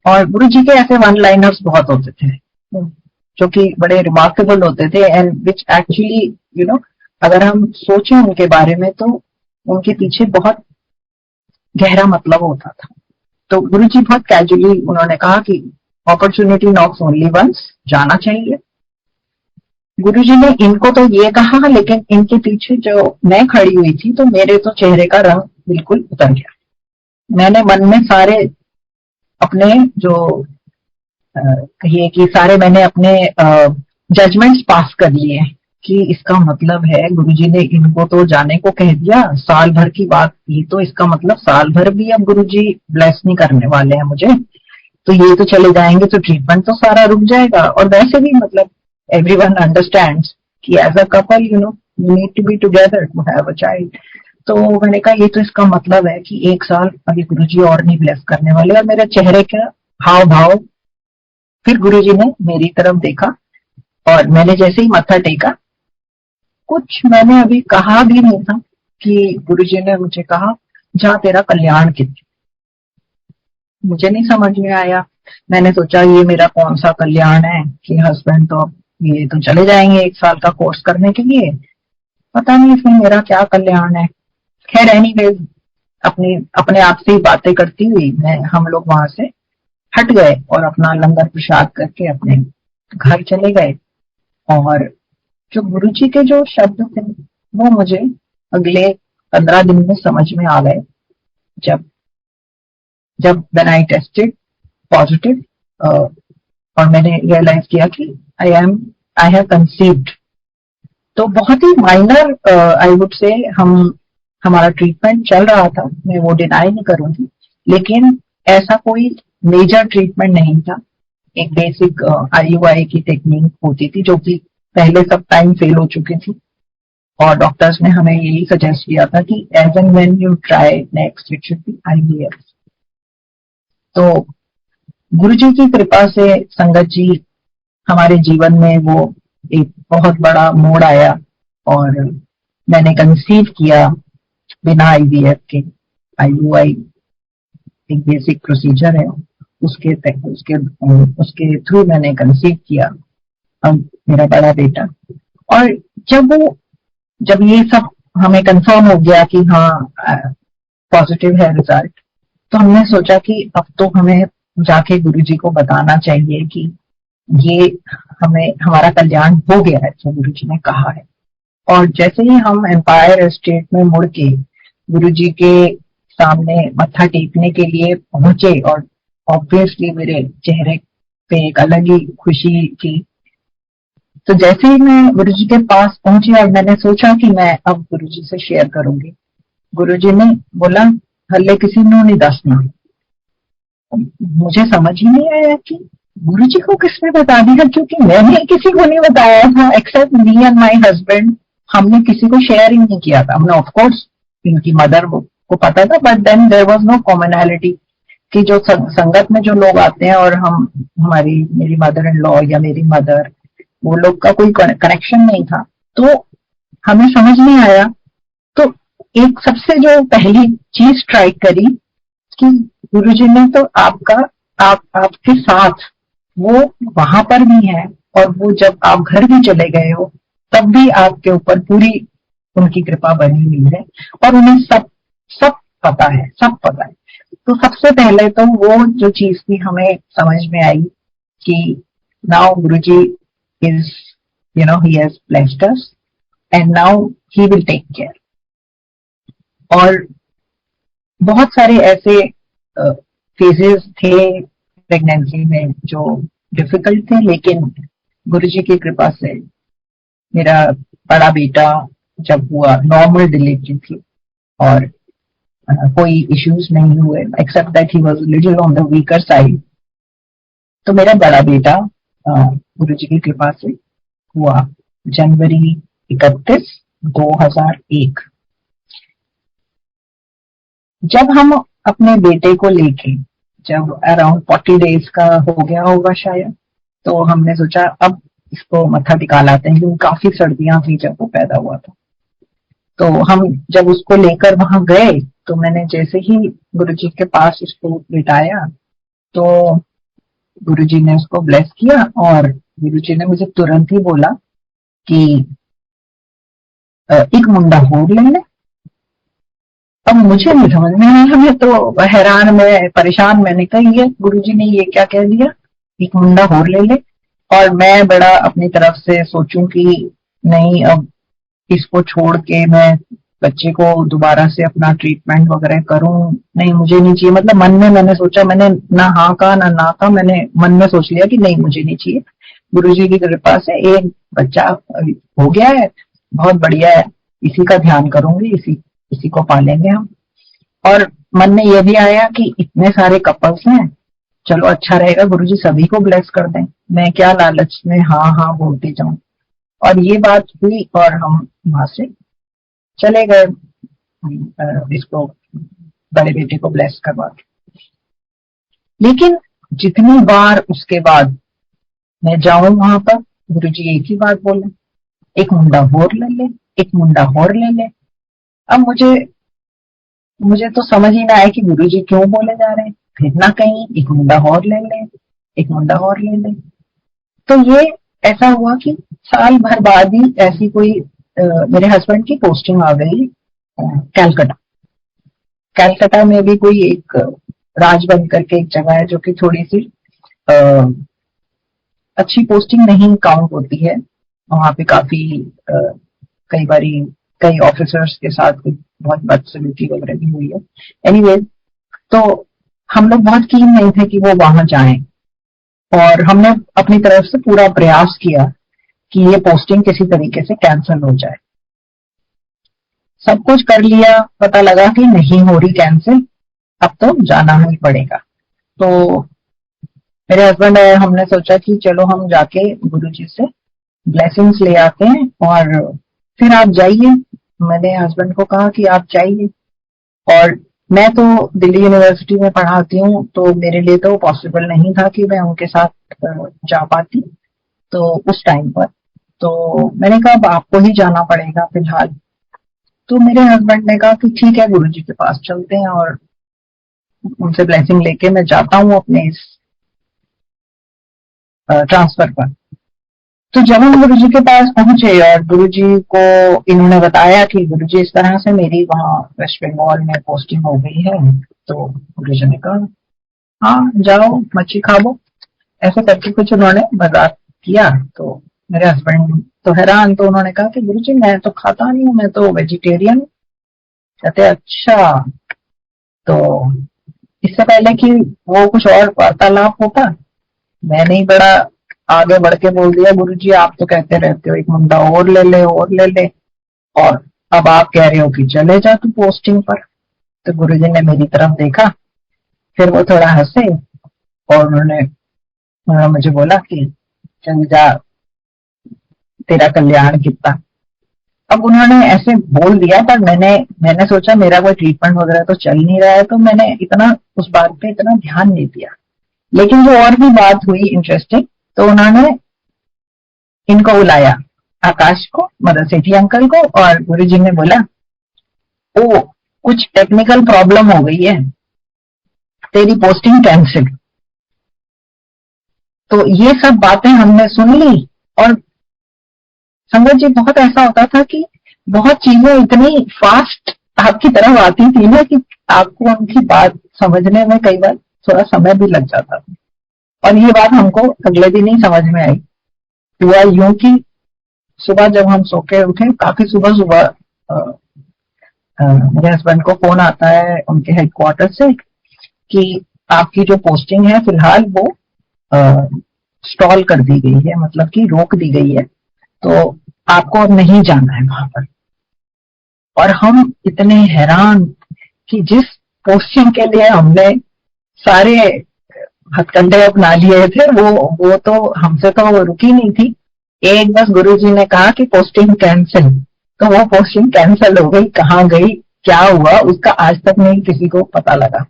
और गुरुजी के ऐसे वन लाइनर्स बहुत होते थे जो कि बड़े रिमार्केबल होते थे, एंड विच एक्चुअली अगर हम सोचें उनके बारे में तो उनके पीछे बहुत गहरा मतलब होता था। तो गुरुजी बहुत कैजुअली उन्होंने कहा कि अपॉर्चुनिटी नॉक्स ओनली वंस, जाना चाहिए। गुरुजी ने इनको तो ये कहा, लेकिन इनके पीछे जो मैं खड़ी हुई थी तो मेरे तो चेहरे का रंग बिल्कुल उतर गया। मैंने मन में सारे अपने जो कहिए कि सारे मैंने अपने जजमेंट्स पास कर लिए कि इसका मतलब है गुरुजी ने इनको तो जाने को कह दिया, साल भर की बात थी, तो इसका मतलब साल भर भी अब गुरुजी ब्लेस नहीं करने वाले हैं मुझे, तो ये तो चले जाएंगे तो ट्रीटमेंट तो सारा रुक जाएगा। और वैसे भी मतलब everyone understands कि as a couple you need to be together to have a child। तो मैंने कहा ये तो इसका मतलब है कि 1 साल अभी गुरुजी और नहीं ब्लेस करने वाले। और मेरे चेहरे का हाव भाव, फिर गुरुजी ने मेरी तरफ देखा, और मैंने जैसे ही मत्था टेका, कुछ मैंने अभी कहा भी नहीं था कि गुरुजी ने मुझे कहा जहाँ तेरा कल्याण कितना। मुझे नहीं समझ में आया। मैंने सोचा ये मेरा कौन सा कल्याण है कि हस्बैंड तो अब ये तो चले जाएंगे 1 साल का कोर्स करने के लिए, पता नहीं इसमें मेरा क्या कल्याण है। खैर एनीवेज, अपनी अपने आप से ही बातें करती हुई हम लोग वहां से हट गए और अपना लंगर प्रसाद करके अपने घर चले गए। और जो गुरुजी के जो शब्द थे वो मुझे अगले 15 दिन में समझ में आ गए। जब जब व्हेन आई टेस्टेड पॉजिटिव और मैंने रियलाइज किया कि आई हैव कंसीव्ड। तो बहुत ही माइनर आई वुड से हमारा ट्रीटमेंट चल रहा था, मैं वो डिनाई नहीं करूंगी, लेकिन ऐसा कोई मेजर ट्रीटमेंट नहीं था। एक बेसिक IUI की टेक्निक होती थी जो कि पहले सब टाइम फेल हो चुकी थी, और डॉक्टर्स ने हमें यही सजेस्ट किया था कि as and when you try next it should be IVF। तो गुरु जी की कृपा से संगत जी हमारे जीवन में वो एक बहुत बड़ा मोड़ आया और मैंने कंसीव किया बिना IVF के। IUI एक बेसिक प्रोसीजर है, उसके उसके उसके थ्रू मैंने कंसीव किया अब मेरा बड़ा बेटा। और जब ये सब हमें कंफर्म हो गया कि हाँ पॉजिटिव है रिजल्ट, तो हमने सोचा कि अब तो हमें जाके गुरुजी को बताना चाहिए कि ये हमारा कल्याण हो गया है जो गुरुजी ने कहा है। और जैसे ही हम एम्पायर स्टेट में मुड़ के गुरुजी के सामने मत्था टेकने के लिए पहुंचे, और ऑब्वियसली मेरे चेहरे पे एक अलग ही खुशी थी। तो जैसे ही मैं गुरुजी के पास पहुंची और मैंने सोचा कि मैं अब गुरुजी से शेयर करूंगी, गुरुजी ने बोला हल्ले किसी ने नहीं दसना। मुझे समझ ही नहीं आया कि गुरुजी को किसने बता दिया, क्योंकि मैंने किसी को नहीं बताया था except me and my husband. हमने किसी को शेयर ही नहीं किया था। हमने ऑफकोर्स इनकी मदर को पता था, but then there was no commonality कि जो संगत में जो लोग आते हैं और मेरी मदर इन लॉ या मेरी मदर, वो लोग का कोई कनेक्शन नहीं था। तो हमें समझ नहीं आया। तो एक सबसे जो पहली चीज स्ट्राइक करी कि गुरुजी ने तो आपके साथ वो वहां पर भी है, और वो जब आप घर भी चले गए हो तब भी आपके ऊपर पूरी उनकी कृपा बनी हुई है, और उन्हें सब सब पता है, सब पता है। तो सबसे पहले तो वो जो चीज थी हमें समझ में आई कि now Guruji is he has blessed us and now he will take care। और बहुत सारे ऐसे फेजेस थे प्रेगनेंसी में जो डिफिकल्ट थे, लेकिन गुरुजी की कृपा से मेरा बड़ा बेटा जब हुआ, नॉर्मल डिलीवरी थी और कोई इश्यूज नहीं हुए except that he was little on the weaker side. तो मेरा बड़ा बेटा गुरुजी की कृपा से हुआ जनवरी 31, 2001। जब हम अपने बेटे को लेके जब अराउंड 40 डेज का हो गया होगा शायद, तो हमने सोचा अब इसको मत्था टिका लाते हैं, क्योंकि काफी सर्दियां थी जब वो पैदा हुआ था। तो हम जब उसको लेकर वहां गए तो मैंने जैसे ही गुरुजी के पास उसको बिठाया तो गुरुजी ने उसको ब्लेस किया, और गुरुजी ने मुझे तुरंत ही बोला कि एक मुंडा होर ले ले। अब मुझे नहीं समझ में आया, मैं तो हैरान, मैं परेशान, मैंने कहा ये गुरुजी ने ये क्या कह दिया, एक मुंडा होर ले ले। और मैं बड़ा अपनी तरफ से सोचूं कि नहीं अब इसको छोड़ के मैं बच्चे को दोबारा से अपना ट्रीटमेंट वगैरह करूं, नहीं मुझे नहीं चाहिए। मतलब मन में मैंने सोचा, मैंने ना हाँ का ना का, मैंने मन में सोच लिया कि नहीं मुझे नहीं चाहिए। गुरुजी की कृपा से एक बच्चा हो गया है, बहुत बढ़िया है, इसी का ध्यान करूंगी, इसी को पालेंगे हम। और मन में यह भी आया कि इतने सारे कपल्स हैं, चलो अच्छा रहेगा गुरुजी सभी को ब्लेस कर दें, मैं क्या लालच में हाँ हाँ बोलती जाऊं। और ये बात हुई और हम वहां से चले गए इसको बड़े बेटे को ब्लेस करवा के। लेकिन जितनी बार उसके बाद मैं जाऊं वहां पर, गुरुजी एक ही बात बोले, एक मुंडा होर ले ले, एक मुंडा होर ले ले। अब मुझे मुझे तो समझ ही ना आया कि गुरुजी क्यों बोले जा रहे हैं। फिर ना कहीं एक मुंडा और ले ले, एक मुंडा और ले ले। तो ये ऐसा हुआ कि साल भर बाद ही ऐसी कोई मेरे हस्बैंड की पोस्टिंग आ गई कैलकाटा। कैलकाटा में भी कोई एक राजबंद करके एक जगह है जो कि थोड़ी सी अ, अच्छी पोस्टिंग नहीं काउंट होती है। वहां पे काफी कई बारी कई ऑफिसर्स के साथ कुछ बहुत बदसलूकी वगैरह भी हुई है। एनीवे, तो हम लोग बहुत कीन नहीं थे कि वो वहां जाएं, और हमने अपनी तरफ से पूरा प्रयास किया कि ये पोस्टिंग किसी तरीके से कैंसिल हो जाए। सब कुछ कर लिया, पता लगा कि नहीं हो रही कैंसिल, अब तो जाना ही पड़ेगा। तो मेरे हस्बैंड और हमने सोचा कि चलो हम जाके गुरुजी से ब्लेसिंग्स ले आते हैं और फिर आप जाइए। मैंने हस्बैंड को कहा कि आप जाइए, और मैं तो दिल्ली यूनिवर्सिटी में पढ़ाती हूँ, तो मेरे लिए तो पॉसिबल नहीं था कि मैं उनके साथ जा पाती तो उस टाइम पर। तो मैंने कहा अब आपको ही जाना पड़ेगा फिलहाल। तो मेरे हस्बैंड ने कहा कि ठीक है, गुरुजी के पास चलते हैं और उनसे ब्लेसिंग लेके मैं जाता हूँ अपने इस ट्रांसफर पर। तो जब हम गुरुजी के पास पहुंचे और गुरुजी को इन्होंने बताया कि गुरुजी इस तरह से मेरी वहां वेस्ट बंगाल में पोस्टिंग हो गई है, तो गुरुजी ने कहा हाँ जाओ मच्छी खा लो, ऐसे करके कुछ उन्होंने मजाक किया। तो मेरे हस्बैंड तो हैरान, तो उन्होंने कहा कि गुरुजी मैं तो खाता नहीं हूँ, मैं तो वेजिटेरियन। कहते अच्छा। तो इससे पहले कि वो कुछ और वार्तालाप होता, मैंने ही बड़ा आगे बढ़ के बोल दिया गुरुजी आप तो कहते रहते हो एक मुंडा और ले ले और ले ले, और अब आप कह रहे हो कि चले जा तू पोस्टिंग पर। तो गुरुजी ने मेरी तरफ देखा, फिर वो थोड़ा हंसे और उन्होंने मुझे बोला कि चल जा, तेरा कल्याण कितना। अब उन्होंने ऐसे बोल दिया, पर मैंने सोचा मेरा कोई ट्रीटमेंट वगैरह तो चल नहीं रहा है, तो मैंने इतना उस बात पे इतना ध्यान नहीं दिया। लेकिन जो और भी बात हुई इंटरेस्टिंग, तो उन्होंने इनको बुलाया, आकाश को, मदर सेठी अंकल को, और गुरुजी ने बोला ओ कुछ टेक्निकल प्रॉब्लम हो गई है, तेरी पोस्टिंग कैंसिल। तो ये सब बातें हमने सुन ली। और संगत जी बहुत ऐसा होता था कि बहुत चीजें इतनी फास्ट आपकी तरफ आती थी ना कि आपको उनकी बात समझने में कई बार थोड़ा समय भी लग जाता था। और ये बात हमको अगले दिन ही समझ में आई। हुआ यूं कि सुबह जब हम सो के उठे, काफी सुबह सुबह मेरे हस्बैंड को फोन आता है उनके हेडक्वार्टर से कि आपकी जो पोस्टिंग है फिलहाल वो स्टॉल कर दी गई है, मतलब कि रोक दी गई है, तो आपको अब नहीं जाना है वहां पर। और हम इतने हैरान कि जिस पोस्टिंग के लिए हमने सारे हथकंडे अपना लिए थे वो तो हमसे तो रुकी नहीं थी। एक बस गुरुजी ने कहा कि पोस्टिंग कैंसिल, तो वो पोस्टिंग कैंसिल हो गई। कहाँ गई, क्या हुआ, उसका आज तक नहीं किसी को पता लगा।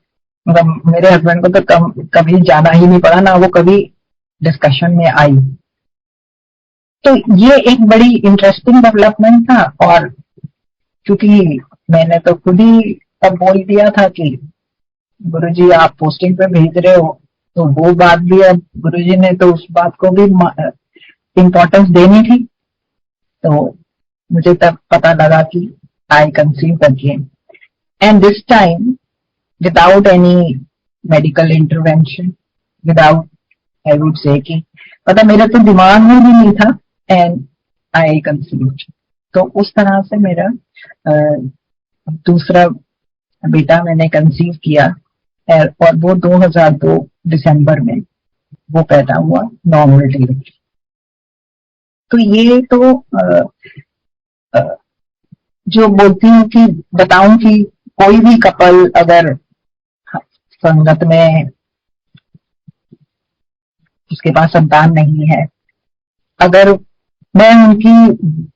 मतलब मेरे हस्बैंड को तो कभी जाना ही नहीं पड़ा, ना वो कभी डिस्कशन में आई। तो ये एक बड़ी इंटरेस्टिंग डेवलपमेंट था। और क्योंकि मैंने तो खुद ही तब बोल दिया था कि गुरुजी आप पोस्टिंग पे भेज रहे हो, तो वो बात भी अब गुरुजी ने तो उस बात को भी इम्पोर्टेंस देनी थी। तो मुझे तब पता लगा कि I conceive again, and this time without any medical intervention, without I would say कि पता मेरे तो दिमाग में भी नहीं था, एंड आई कंसीव। तो उस तरह से मेरा दूसरा बेटा मैंने कंसीव किया, और वो 2002 दिसंबर में वो पैदा हुआ नॉर्मल डिलीवरी। तो ये तो जो बोलती हूँ कि बताऊं कि कोई भी कपल अगर संगत में उसके पास संतान नहीं है, अगर मैं उनकी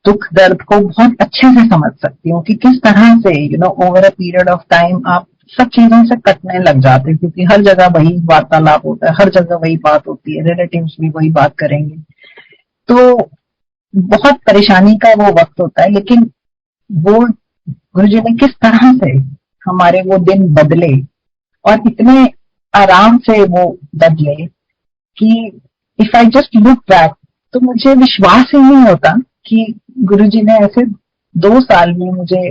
दुख दर्द को बहुत अच्छे से समझ सकती हूँ कि किस तरह से over a period of time आप सब चीजों से कटने लग जाते हैं, क्योंकि हर जगह वही वार्तालाप होता है, हर जगह वही बात होती है, रिलेटिव्स भी वही बात करेंगे। तो बहुत परेशानी का वो वक्त होता है। लेकिन वो गुरुजी ने किस तरह से हमारे वो दिन बदले और इतने आराम से वो बदले कि if I just look back तो मुझे विश्वास ही नहीं होता कि गुरुजी ने ऐसे 2 साल में मुझे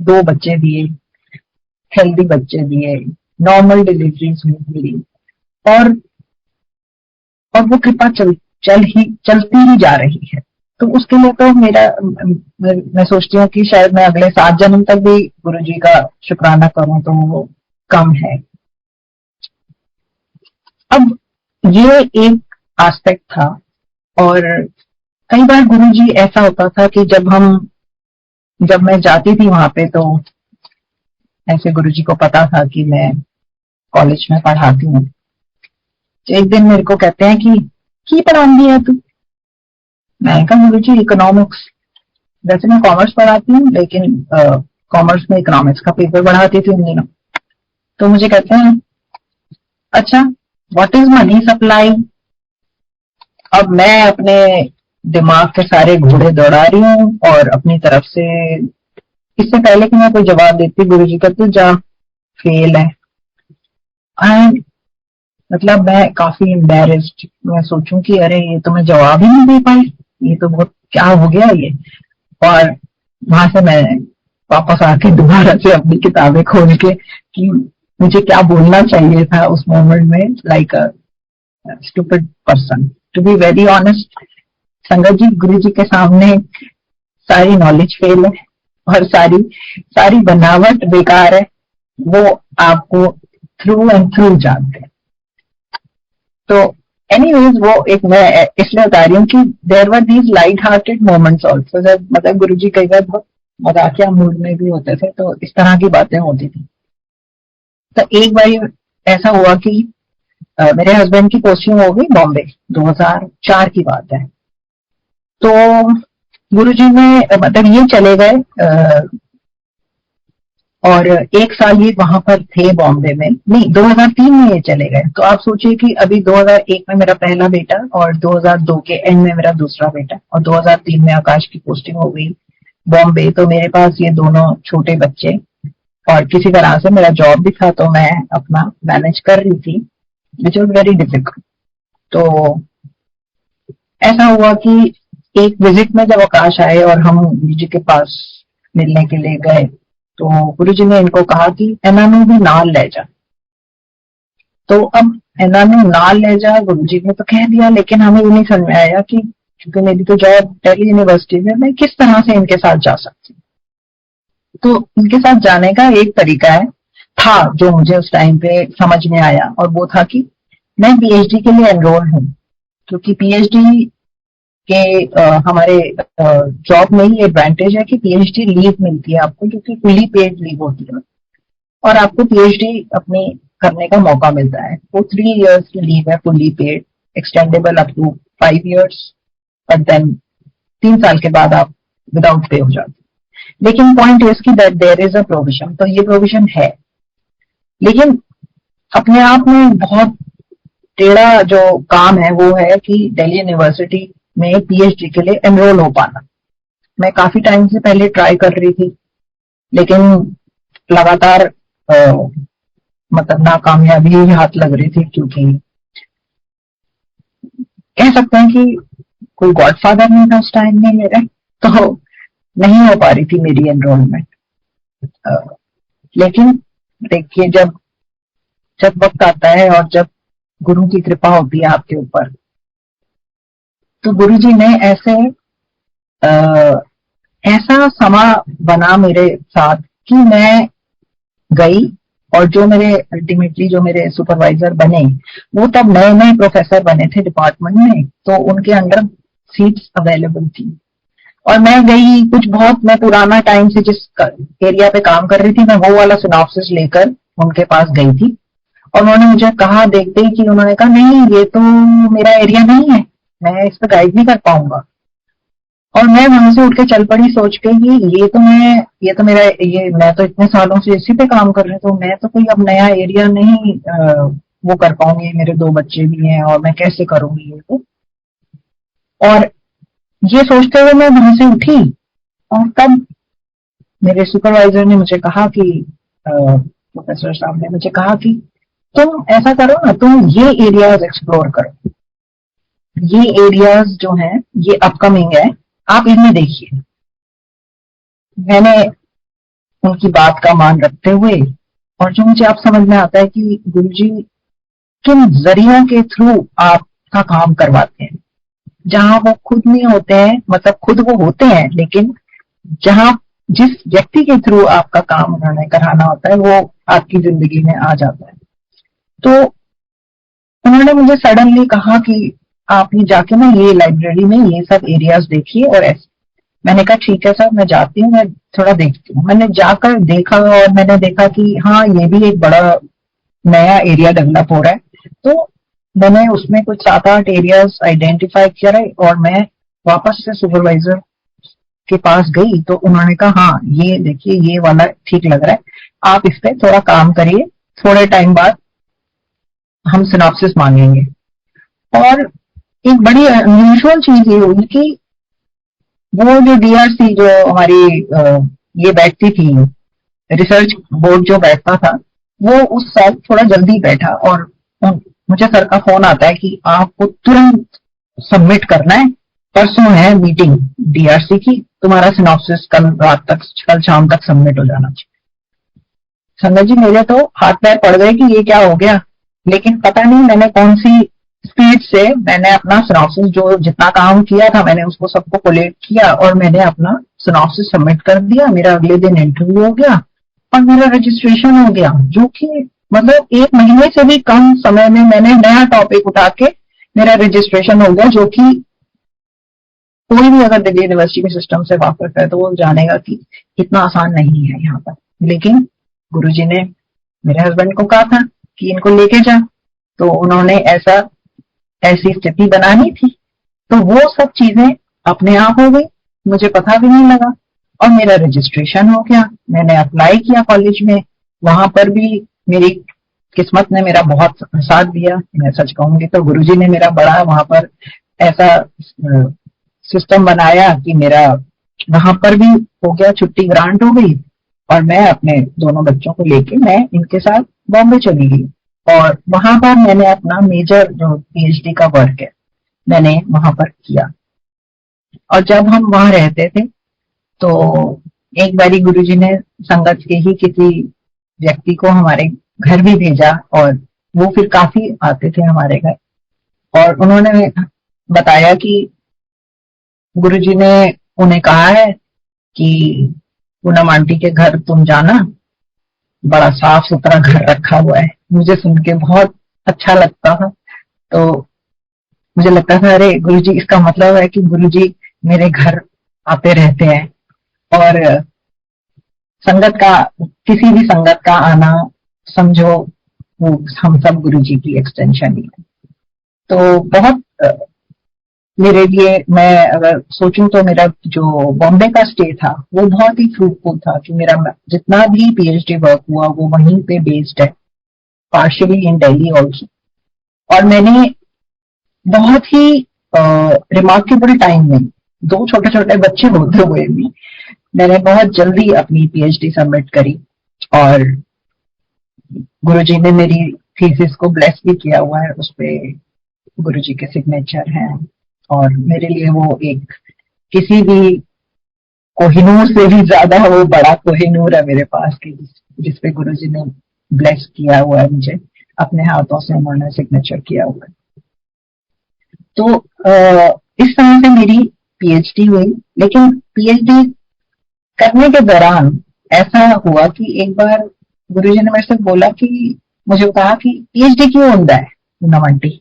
2 बच्चे दिए, हेल्दी बच्चे दिए, नॉर्मल डिलीवरीज हुई मेरी, और और वो कृपा चलती ही जा रही है। तो उसके लिए तो मैं सोचती हूँ कि शायद मैं अगले 7 जन्म तक भी गुरुजी का शुक्राना करूं तो वो कम है। अब ये एक एस्पेक्ट था। और कई बार गुरुजी ऐसा होता था कि जब मैं जाती थी वहां पे, तो ऐसे गुरुजी को पता था कि मैं कॉलेज में पढ़ाती हूँ। तो एक दिन मेरे को कहते हैं कि की पढ़ाती है तू? मैंने कहा गुरुजी इकोनॉमिक्स। वैसे मैं कॉमर्स पढ़ाती हूँ, लेकिन कॉमर्स में इकोनॉमिक्स का पेपर पढ़ाती थी उन दिनों। तो मुझे कहते हैं अच्छा, व्हाट इज मनी सप्लाई? अब मैं अपने दिमाग के सारे घोड़े दौड़ा रही हूँ और अपनी तरफ से, इससे पहले कि मैं कोई जवाब देती, गुरुजी कहते जा फेल है। एंड मतलब मैं काफी एम्बेरेस्ड, मैं सोचूं कि अरे ये तो मैं जवाब ही नहीं दे पाई, ये तो बहुत क्या हो गया ये। और वहां से मैं वापस आके दोबारा से अपनी किताबें खोल के कि मुझे क्या बोलना चाहिए था उस मोमेंट में, like a stupid person. To be very honest Sangat ji, गुरु जी के सामने सारी नॉलेज फेल है और सारी बनावट बेकार है। वो आपको थ्रू एंड थ्रू जानते हैं। तो एनीवेज वो एक, मैं इसलिए बता रही हूँ कि there were these light hearted moments also. जब मतलब गुरुजी कई बार बहुत मजाकिया मूड में भी होते थे, तो इस तरह की बातें होती थी। तो एक बार ऐसा हुआ कि मेरे हस्बैंड की पोस्टिंग हो गई बॉम्बे, 2004 की बात है। तो गुरुजी ने मतलब ये चले गए और 1 साल ये वहां पर थे बॉम्बे में, नहीं 2003 में ये चले गए। तो आप सोचिए कि अभी 2001 में मेरा पहला बेटा और 2002 के एंड में मेरा दूसरा बेटा और 2003 में आकाश की पोस्टिंग हो गई बॉम्बे। तो मेरे पास ये दोनों छोटे बच्चे और किसी तरह से मेरा जॉब भी था, तो मैं अपना मैनेज कर रही थी, विच वॉज वेरी डिफिकल्ट। तो ऐसा हुआ कि एक विजिट में जब आकाश आए और हम गुरु जी के पास मिलने के लिए गए, तो गुरु जी ने इनको कहा कि एनानू भी नाल ले जा। तो अब एनानू नाल ले जा गुरु जी ने तो कह दिया, लेकिन हमें ये नहीं समझ में आया कि क्योंकि मेरी तो जॉब दिल्ली यूनिवर्सिटी में, मैं किस तरह से इनके साथ जा सकती। तो इनके साथ जाने का एक तरीका था जो मुझे उस टाइम पे समझ में आया, और वो था कि मैं पीएचडी के लिए एनरोल हूँ, क्योंकि पीएचडी के हमारे जॉब में ही एडवांटेज है कि पीएचडी लीव मिलती है आपको, जो कि फुली पेड लीव होती है, और आपको पीएचडी अपनी करने का मौका मिलता है। वो 3 इयर्स की लीव है, fully paid, extendable up to 5 years, but then 3 साल के बाद आप विदाउट पे हो जाते। लेकिन पॉइंट इज की that there is a provision, तो ये प्रोविजन है, लेकिन अपने आप में बहुत टेढ़ा जो काम है वो है कि दिल्ली यूनिवर्सिटी में पीएचडी के लिए एनरोल हो पाना। मैं काफी टाइम से पहले ट्राई कर रही थी, लेकिन लगातार मतलब नाकामयाबी ही हाथ लग रही थी, क्योंकि कह सकते हैं कि कोई गॉडफादर नहीं था उस टाइम में मेरे, तो नहीं हो पा रही थी मेरी एनरोलमेंट। लेकिन देखिए, जब वक्त आता है और जब गुरु की कृपा होती है आपके ऊपर, तो गुरु जी ने ऐसा समा बना मेरे साथ कि मैं गई, और जो मेरे अल्टीमेटली जो मेरे सुपरवाइजर बने, वो तब नए नए प्रोफेसर बने थे डिपार्टमेंट में, तो उनके अंडर सीट्स अवेलेबल थी। और मैं गई, कुछ बहुत मैं पुराना टाइम से जिस एरिया पे काम कर रही थी, मैं वो वाला सिनॉप्सिस लेकर उनके पास गई थी, और उन्होंने मुझे कहा, देखते ही कि उन्होंने कहा नहीं ये तो मेरा एरिया नहीं है, मैं इस पर गाइड नहीं कर पाऊंगा। और मैं वहां से उठ के चल पड़ी सोच के कि मैं तो इतने सालों से इसी पे काम कर रही हूँ, तो मैं तो कोई अब नया एरिया नहीं वो कर पाऊंगी, मेरे 2 बच्चे भी हैं और मैं कैसे करूंगी ये तो। और ये सोचते हुए मैं वहां से उठी, और तब मेरे सुपरवाइजर ने मुझे कहा कि प्रोफेसर साहब ने मुझे कहा कि तुम ऐसा करो ना, तुम ये एरियाज एक्सप्लोर करो, ये एरियाज जो हैं ये अपकमिंग है, आप इनमें देखिए। मैंने उनकी बात का मान रखते हुए, और जो मुझे अब समझ में आता है कि गुरुजी किन जरियों के थ्रू आपका काम करवाते हैं, जहां वो खुद नहीं होते हैं, मतलब खुद वो होते हैं, लेकिन जहां जिस व्यक्ति के थ्रू आपका काम उन्होंने कराना होता है वो आपकी जिंदगी में आ जाता है। तो उन्होंने मुझे सडनली कहा कि आप ये जाके ना ये लाइब्रेरी में ये सब एरियाज देखिए और ऐसे। मैंने कहा ठीक है सर, मैं जाती हूँ, मैं थोड़ा देखती हूँ। मैंने जाकर देखा और मैंने देखा कि हाँ, ये भी एक बड़ा नया एरिया डेवलप हो रहा है। तो मैंने उसमें कुछ 7-8 एरियाज आइडेंटिफाई करे और मैं वापस से सुपरवाइजर के पास गई तो उन्होंने कहा हाँ, ये देखिए ये वाला ठीक लग रहा है, आप इस पे थोड़ा काम करिए, थोड़े टाइम बाद हम सिनॉप्सिस मांगेंगे। और एक बड़ी अनयूजुअल चीज ये हुई कि वो जो डीआरसी जो हमारी ये बैठती थी, रिसर्च बोर्ड जो बैठता था, वो उस साल थोड़ा जल्दी बैठा और मुझे सर का फोन आता है कि आपको तुरंत सबमिट करना है, परसों है मीटिंग डीआरसी की, तुम्हारा सिनॉप्सिस कल रात तक, कल शाम तक सबमिट हो जाना चाहिए। संगत जी, मेरे तो हाथ पैर पड़ गए कि ये क्या हो गया, लेकिन पता नहीं मैंने कौन सी स्पीड से मैंने अपना सिनॉप्सिस जो जितना काम किया था मैंने उसको सबको कोलेक्ट किया और मैंने अपना सिनॉप्सिस सबमिट कर दिया। मेरा अगले दिन इंटरव्यू हो गया और मेरा रजिस्ट्रेशन हो गया, जो कि मतलब 1 महीने से भी कम समय में मैंने नया टॉपिक उठा के मेरा रजिस्ट्रेशन हो गया, जो कि कोई भी अगर दिल्ली यूनिवर्सिटी के सिस्टम से वाकिफ है तो वो जानेगा कि इतना आसान नहीं है यहाँ पर। लेकिन गुरुजी ने मेरे हस्बैंड को कहा था कि इनको लेके जा, तो उन्होंने ऐसी स्थिति बनानी थी, तो वो सब चीजें अपने आप हो गई, मुझे पता भी नहीं लगा और मेरा रजिस्ट्रेशन हो गया। मैंने अप्लाई किया कॉलेज में, वहां पर भी मेरी किस्मत ने मेरा बहुत साथ दिया। मैं सच कहूंगी तो गुरुजी ने मेरा बड़ा वहां पर ऐसा सिस्टम बनाया कि मेरा वहां पर भी हो गया, छुट्टी ग्रांट हो गई और मैं अपने दोनों बच्चों को लेके मैं इनके साथ बॉम्बे चली गई और वहां पर मैंने अपना मेजर जो पीएचडी का वर्क है मैंने वहां पर किया। और जब हम वहां रहते थे तो एक बारी गुरुजी ने संगत के ही किसी व्यक्ति को हमारे घर भी भेजा और वो फिर काफी आते थे हमारे घर, और उन्होंने बताया कि गुरुजी ने उन्हें कहा है कि पूनम आंटी के घर तुम जाना, बड़ा साफ सुथरा घर रखा हुआ है। मुझे सुन के बहुत अच्छा लगता था, तो मुझे लगता था अरे गुरुजी, इसका मतलब है कि गुरुजी मेरे घर आते रहते हैं और संगत का, किसी भी संगत का आना समझो वो हम सब गुरुजी की एक्सटेंशन ही है। तो बहुत मेरे लिए, मैं अगर सोचूं तो मेरा जो बॉम्बे का स्टे था वो बहुत ही फ्रूटफुल था कि मेरा जितना भी पीएचडी वर्क हुआ वो वहीं पे बेस्ड है, पार्शियली इन दिल्ली ऑल्सो। और मैंने बहुत ही रिमार्केबल टाइम में, 2 छोटे छोटे बच्चे होते हुए भी मैंने बहुत जल्दी अपनी पीएचडी सबमिट करी और गुरुजी ने मेरी थीसिस को ब्लेस भी किया हुआ है, उसपे गुरुजी के सिग्नेचर हैं और मेरे लिए वो एक किसी भी कोहिनूर से भी ज्यादा वो बड़ा कोहिनूर है मेरे पास की, जिसपे गुरुजी ने ब्लेस किया हुआ है मुझे, अपने हाथों से उन्होंने सिग्नेचर किया हुआ है। तो इस तरह से मेरी पीएचडी हुई। लेकिन पीएचडी करने के दौरान ऐसा हुआ कि एक बार गुरुजी ने मेरे से बोला कि, मुझे कहा कि पीएचडी क्यों होता है पूनम आंटी।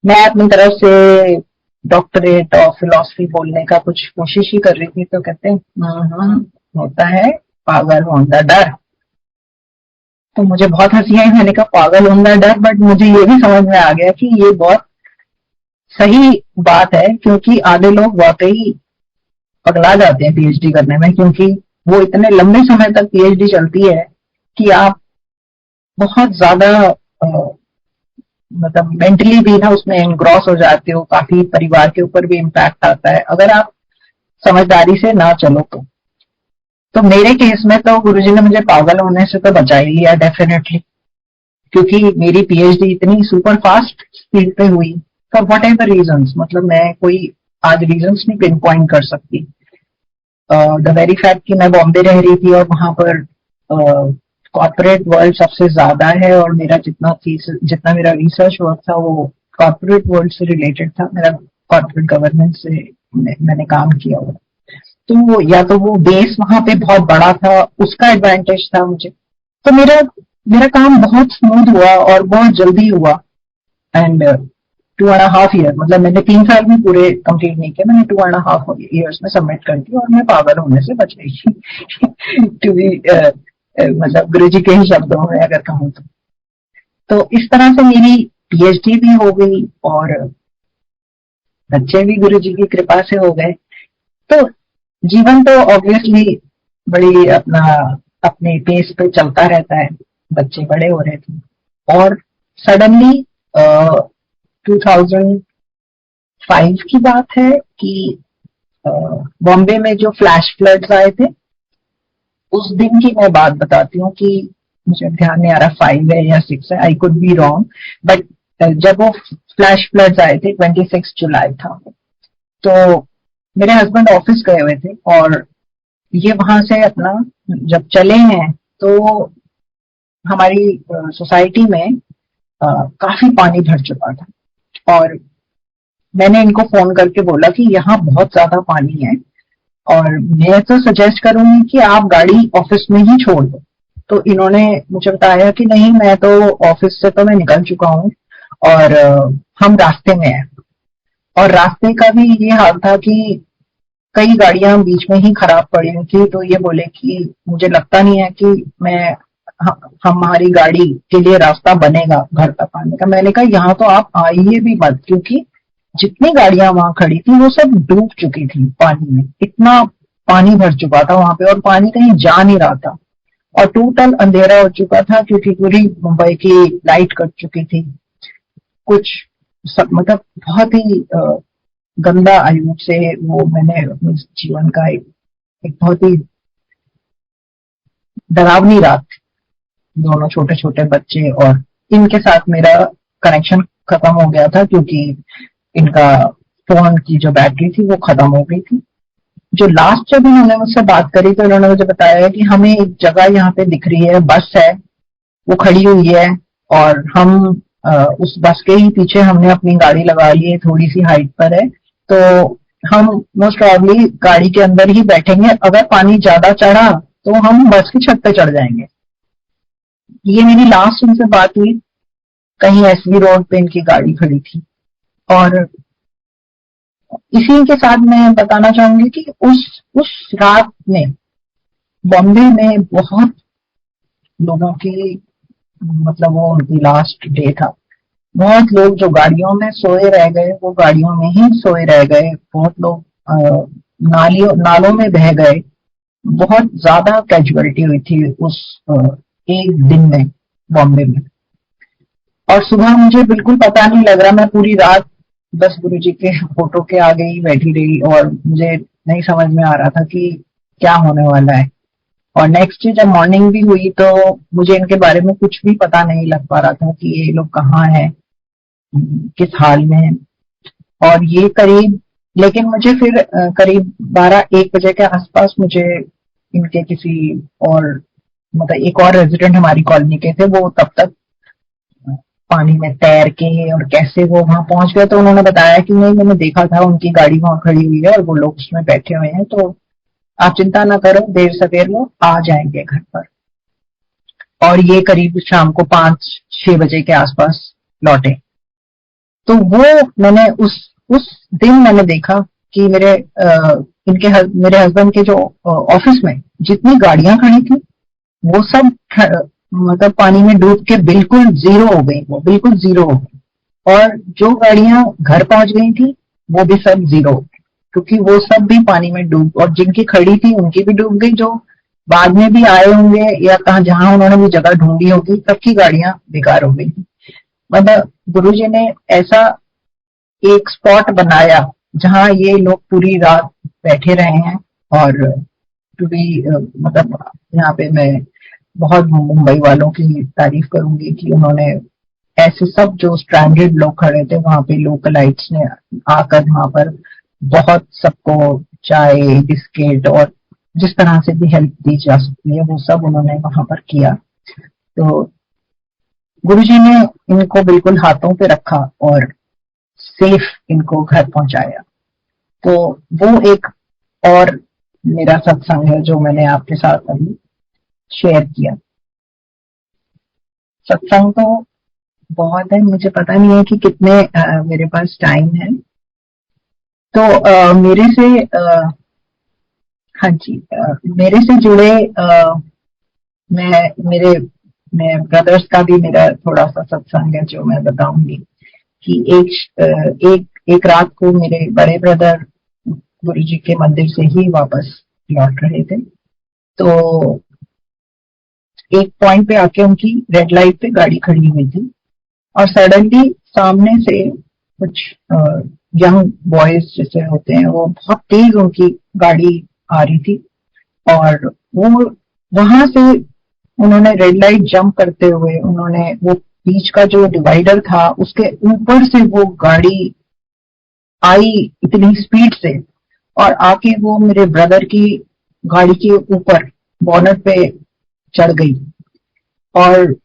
मैं अपनी तरफ से डॉक्टरेट और फिलॉसफी बोलने का कुछ कोशिश ही कर रही थी, तो कहते हैं होता है पागल होने डर। तो मुझे बहुत हंसी आई, मैंने कहा पागल होने डर, बट मुझे ये भी समझ में आ गया कि ये बहुत सही बात है, क्योंकि आधे लोग वाकई पगला जाते हैं पीएचडी करने में, क्योंकि वो इतने लंबे समय तक पीएचडी चलती है कि आप बहुत ज्यादा मतलब मेंटली भी ना उसमें एनग्रॉस हो जाते हो, काफी परिवार के ऊपर भी इम्पैक्ट आता है अगर आप समझदारी से ना चलो तो। तो मेरे केस में तो गुरुजी ने मुझे पागल होने से तो बचा ही लिया डेफिनेटली, क्योंकि मेरी पीएचडी इतनी सुपर फास्ट स्पीड पे हुई फॉर वट एवर रीजन। मतलब मैं कोई आज रीजन नहीं पिन पॉइंट कर सकती। द वेरी फैक्ट कि मैं बॉम्बे रह रही थी और वहां पर कॉर्पोरेट वर्ल्ड सबसे ज्यादा है, और मेरा जितना मेरा रिसर्च वर्क था वो कॉर्पोरेट वर्ल्ड से रिलेटेड था। मेरा कॉर्पोरेट गवर्नेंस से मैंने काम किया हुआ। तो या तो वो बेस वहां पे बहुत बड़ा था, उसका एडवांटेज था मुझे। तो मेरा मेरा काम बहुत स्मूथ हुआ और बहुत जल्दी हुआ। एंड 2.5 ईयर, मतलब मैंने 3 साल भी पूरे कंप्लीट नहीं किया, मैंने 2.5 ईयर्स में सबमिट कर दी और मैं पागल होने से बच गई टू बी मतलब गुरुजी के ही शब्दों में अगर कहूँ तो इस तरह से मेरी पीएचडी भी हो गई और बच्चे भी गुरुजी की कृपा से हो गए। तो जीवन तो ऑब्वियसली बड़ी अपने पेस पे चलता रहता है। बच्चे बड़े हो रहे थे और सडनली 2005 की बात है कि बॉम्बे में जो फ्लैश फ्लड्स आए थे, उस दिन की मैं बात बताती हूँ कि मुझे ध्यान नहीं आ रहा 5 है या 6 है, I could be wrong, but जब वो फ्लैश फ्लड्स आए थे 26 जुलाई था। तो मेरे हस्बैंड ऑफिस गए हुए थे और ये वहां से अपना जब चले हैं तो हमारी सोसाइटी में काफी पानी भर चुका था। और मैंने इनको फोन करके बोला कि यहाँ बहुत ज्यादा पानी है और मैं तो सजेस्ट करूंगी कि आप गाड़ी ऑफिस में ही छोड़ दो। तो इन्होंने मुझे बताया कि नहीं, मैं तो ऑफिस से तो मैं निकल चुका हूँ और हम रास्ते में हैं। और रास्ते का भी ये हाल था कि कई गाड़ियां बीच में ही खराब पड़ी हुई थी। तो ये बोले कि मुझे लगता नहीं है कि हमारी गाड़ी के लिए रास्ता बनेगा घर तक आने का। मैंने कहा यहाँ तो आप आइए भी मत, क्योंकि जितनी गाड़ियां वहां खड़ी थी वो सब डूब चुकी थी पानी में। इतना पानी भर चुका था वहां पे और पानी कहीं जा नहीं रहा था और टोटल अंधेरा हो चुका था क्योंकि पूरी मुंबई की लाइट कट चुकी थी। कुछ मतलब बहुत ही गंदा आयु से वो मैंने अपने जीवन का एक बहुत ही डरावनी रात। दोनों छोटे छोटे बच्चे और इनके साथ मेरा कनेक्शन खत्म हो गया था क्योंकि इनका फोन की जो बैटरी थी वो खत्म हो गई थी। जो लास्ट जब इन्होंने मुझसे बात करी तो इन्होंने मुझे बताया कि हमें एक जगह यहाँ पे दिख रही है, बस है, वो खड़ी हुई है और हम उस बस के ही पीछे हमने अपनी गाड़ी लगा ली है, थोड़ी सी हाइट पर है। तो हम मोस्ट प्रॉब्ली गाड़ी के अंदर ही बैठेंगे, अगर पानी ज्यादा चढ़ा तो हम बस की छत पे चढ़ जाएंगे। ये मेरी लास्ट उनसे बात हुई। कहीं एसवी रोड पे इनकी गाड़ी खड़ी थी। और इसी के साथ मैं बताना चाहूंगी कि उस रात में बॉम्बे में बहुत लोगों की, मतलब वो उनकी लास्ट डे था। बहुत लोग जो गाड़ियों में सोए रह गए वो गाड़ियों में ही सोए रह गए। बहुत लोग नालों में बह गए। बहुत ज्यादा कैजुअलिटी हुई थी उस एक दिन में बॉम्बे में। और सुबह मुझे बिल्कुल पता नहीं लग रहा, मैं पूरी रात बस गुरुजी के फोटो के आगे ही बैठी रही और मुझे नहीं समझ में आ रहा था कि क्या होने वाला है। और नेक्स्ट डे जब मॉर्निंग भी हुई तो मुझे इनके बारे में कुछ भी पता नहीं लग पा रहा था कि ये लोग कहाँ हैं, किस हाल में हैं। और ये करीब, लेकिन मुझे फिर करीब 12-1 बजे के आसपास मुझे इनके किसी और, मतलब एक और रेजिडेंट हमारी कॉलोनी के थे, वो तब तक पानी में तैर के और कैसे वो वहां पहुंच गए। तो उन्होंने बताया कि नहीं, मैंने देखा था उनकी गाड़ी वहां खड़ी हुई है और वो लोग उसमें बैठे हुए हैं, तो आप चिंता ना करो, देर सवेर वो आ जाएंगे घर पर। और ये करीब शाम को 5-6 बजे के आसपास लौटे। तो वो मैंने उस दिन मैंने देखा कि मेरे हस्बैंड के जो ऑफिस में जितनी गाड़ियां खड़ी थी वो सब मतलब पानी में डूब के बिल्कुल जीरो हो गई, वो बिल्कुल जीरो हो गई। और जो गाड़ियां घर पहुंच गई थी वो भी सब जीरो हो गई, क्योंकि वो सब भी पानी में डूब, और जिनकी खड़ी थी उनकी भी डूब गई, जो बाद में भी आए होंगे या कहा जहां उन्होंने भी जगह ढूंढी होगी, सबकी गाड़ियां बेकार हो गई। मतलब गुरुजी ने ऐसा एक स्पॉट बनाया जहां ये लोग पूरी रात बैठे रहे हैं और टू बी मतलब यहाँ पे मैं बहुत मुंबई वालों की तारीफ करूंगी कि उन्होंने ऐसे सब जो स्ट्रैंडेड लोग खड़े थे वहां पे लोकलाइट्स ने आकर वहां पर बहुत सबको चाय बिस्किट और जिस तरह से भी हेल्प दी जा सकती है वो सब उन्होंने वहां पर किया। तो गुरुजी ने इनको बिल्कुल हाथों पे रखा और सेफ इनको घर पहुंचाया। तो वो एक और मेरा सत्संग है जो मैंने आपके साथ अभी शेयर किया। सत्संग तो बहुत है, मुझे पता नहीं है कि कितने मेरे पास टाइम है। तो मेरे से हाँ जी, मेरे से जुड़े मेरे ब्रदर्स का भी मेरा थोड़ा सा सत्संग है जो मैं बताऊंगी कि एक रात को मेरे बड़े ब्रदर गुरुजी के मंदिर से ही वापस लौट रहे थे। तो एक पॉइंट पे आके उनकी रेड लाइट पे गाड़ी खड़ी हुई थी और सडनली सामने से कुछ यंग बॉयज जैसे होते हैं वो बहुत तेज उनकी गाड़ी आ रही थी और वो वहां से उन्होंने रेड लाइट जंप करते हुए उन्होंने वो बीच का जो डिवाइडर था उसके ऊपर से वो गाड़ी आई इतनी स्पीड से और आके वो मेरे ब्रदर की गाड़ी के ऊपर बॉनेट पे चढ़ गई और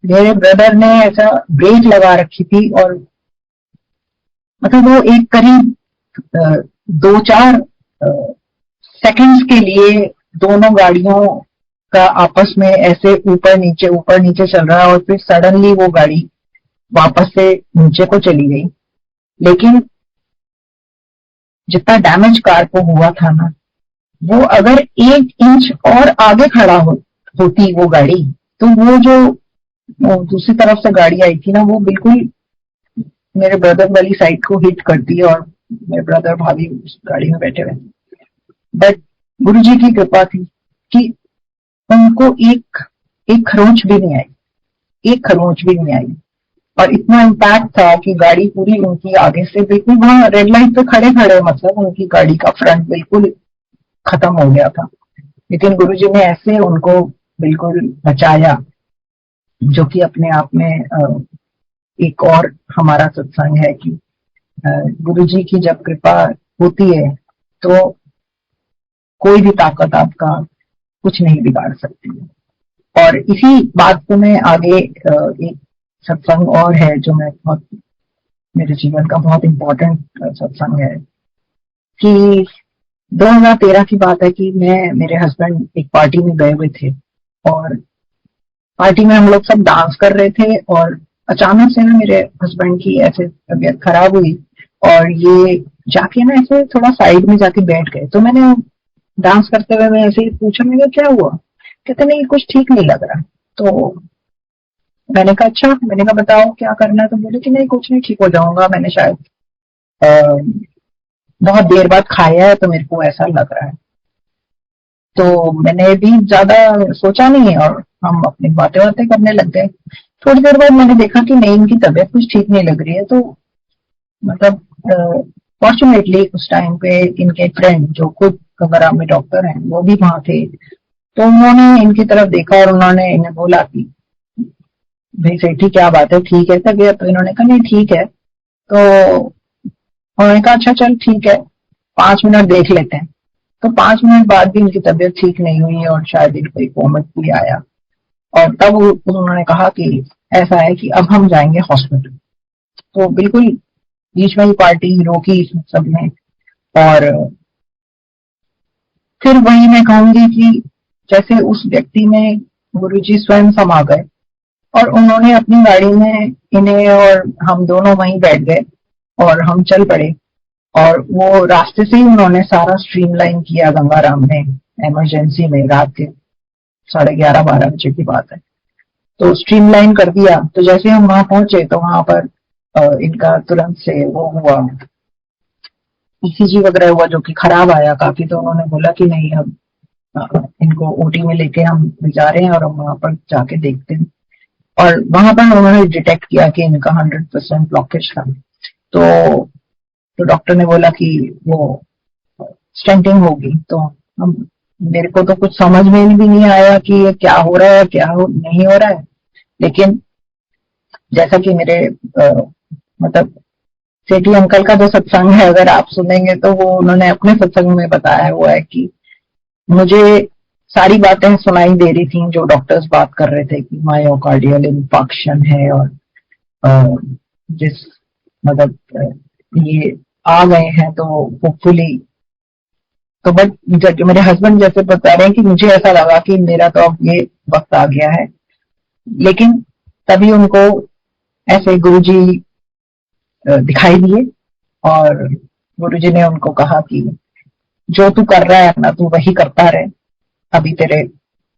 मेरे ब्रदर ने ऐसा ब्रेक लगा रखी थी और मतलब वो एक करीब 2-4 सेकंड्स के लिए दोनों गाड़ियों का आपस में ऐसे ऊपर नीचे चल रहा है और फिर सडनली वो गाड़ी वापस से नीचे को चली गई। लेकिन जितना डैमेज कार को हुआ था ना, वो अगर 1 इंच और आगे खड़ा होती वो गाड़ी तो वो जो दूसरी तरफ से गाड़ी आई थी ना वो बिल्कुल मेरे ब्रदर वाली साइड को हिट करती और मेरे ब्रदर भाभी उस गाड़ी में बैठे हुए। बट गुरुजी की कृपा थी कि उनको एक खरोंच भी नहीं आई, एक खरोंच भी नहीं आई और इतना इम्पैक्ट था कि गाड़ी पूरी उनकी आगे से बिल्कुल वहां रेड लाइट पे खड़े खड़े मतलब उनकी गाड़ी का फ्रंट बिल्कुल खत्म हो गया था। लेकिन गुरुजी ने ऐसे उनको बिल्कुल बचाया जो कि अपने आप में एक और हमारा सत्संग है कि गुरुजी की जब कृपा होती है तो कोई भी ताकत आपका कुछ नहीं बिगाड़ सकती है। और इसी बात को मैं आगे एक सत्संग और है जो मैं बहुत मेरे जीवन का बहुत इम्पोर्टेंट सत्संग है कि 2013 की बात है कि मैं मेरे हस्बैंड एक पार्टी में गए हुए थे और पार्टी में हम लोग सब डांस कर रहे थे और अचानक से ना मेरे हस्बैंड की ऐसे तबीयत खराब हुई और ये जाके ना ऐसे थोड़ा साइड में जाके बैठ गए। तो मैंने डांस करते हुए मैं ऐसे ही पूछा, मैंने क्या हुआ? कहते नहीं कुछ ठीक नहीं लग रहा। तो मैंने कहा अच्छा, मैंने कहा बताओ क्या करना है? तो बोले कि नहीं कुछ नहीं, ठीक हो जाऊंगा, मैंने शायद बहुत देर बाद खाया है तो मेरे को ऐसा लग रहा है। तो मैंने भी ज्यादा सोचा नहीं है और हम अपनी बातें करने लग गए। थोड़ी देर बाद मैंने देखा कि नहीं इनकी तबीयत कुछ ठीक नहीं लग रही है। तो मतलब फॉर्चुनेटली उस टाइम पे इनके फ्रेंड जो खुद गंगाराम में डॉक्टर हैं वो भी वहां थे। तो उन्होंने इनकी तरफ देखा और उन्होंने इन्हें बोला कि भाई सेठी क्या बात है, ठीक है तबीयत? तो इन्होंने कहा नहीं ठीक है। तो उन्होंने कहा अच्छा चल ठीक है 5 मिनट देख लेते हैं। तो 5 मिनट बाद भी इनकी तबीयत ठीक नहीं हुई और शायद इनको एक वॉमिट भी आया और तब उन्होंने कहा कि ऐसा है कि अब हम जाएंगे हॉस्पिटल। तो बिल्कुल बीच में ही पार्टी रोकी सबने और फिर वही मैं कहूंगी कि जैसे उस व्यक्ति में गुरुजी स्वयं समा गए और उन्होंने अपनी गाड़ी में इन्हें और हम दोनों वहीं बैठ गए और हम चल पड़े और वो रास्ते से ही उन्होंने सारा स्ट्रीमलाइन किया गंगाराम में इमरजेंसी में। रात के 11:30-12 बजे की बात है। तो स्ट्रीमलाइन कर दिया। तो जैसे हम वहां पहुंचे तो वहां पर इनका तुरंत से वो हुआ ईसीजी वगैरह हुआ जो कि खराब आया काफी। तो उन्होंने बोला कि नहीं अब इनको ओटी में लेके हम जा रहे हैं और हम वहां पर जाके देखते हैं। और वहां पर उन्होंने डिटेक्ट किया कि इनका 100% ब्लॉकेज था। तो डॉक्टर ने बोला कि वो स्टेंटिंग होगी। तो हम मेरे को तो कुछ समझ में भी नहीं आया कि ये क्या हो रहा है, नहीं हो रहा है। लेकिन जैसा कि मेरे मतलब सेठी अंकल का जो सत्संग है, अगर आप सुनेंगे तो वो उन्होंने अपने सत्संग में बताया हुआ है कि मुझे सारी बातें सुनाई दे रही थी जो डॉक्टर्स बात कर रहे थे कि मायोकार्डियल इंफाक्शन है, और अ, जिस मतलब ये आ गए हैं तो होपफुली। तो बट जो मेरे हस्बैंड जैसे बता रहे हैं कि मुझे ऐसा लगा कि मेरा तो अब ये वक्त आ गया है। लेकिन तभी उनको ऐसे गुरुजी दिखाई दिए, और गुरुजी ने उनको कहा कि जो तू कर रहा है ना, तू वही करता रहे, अभी तेरे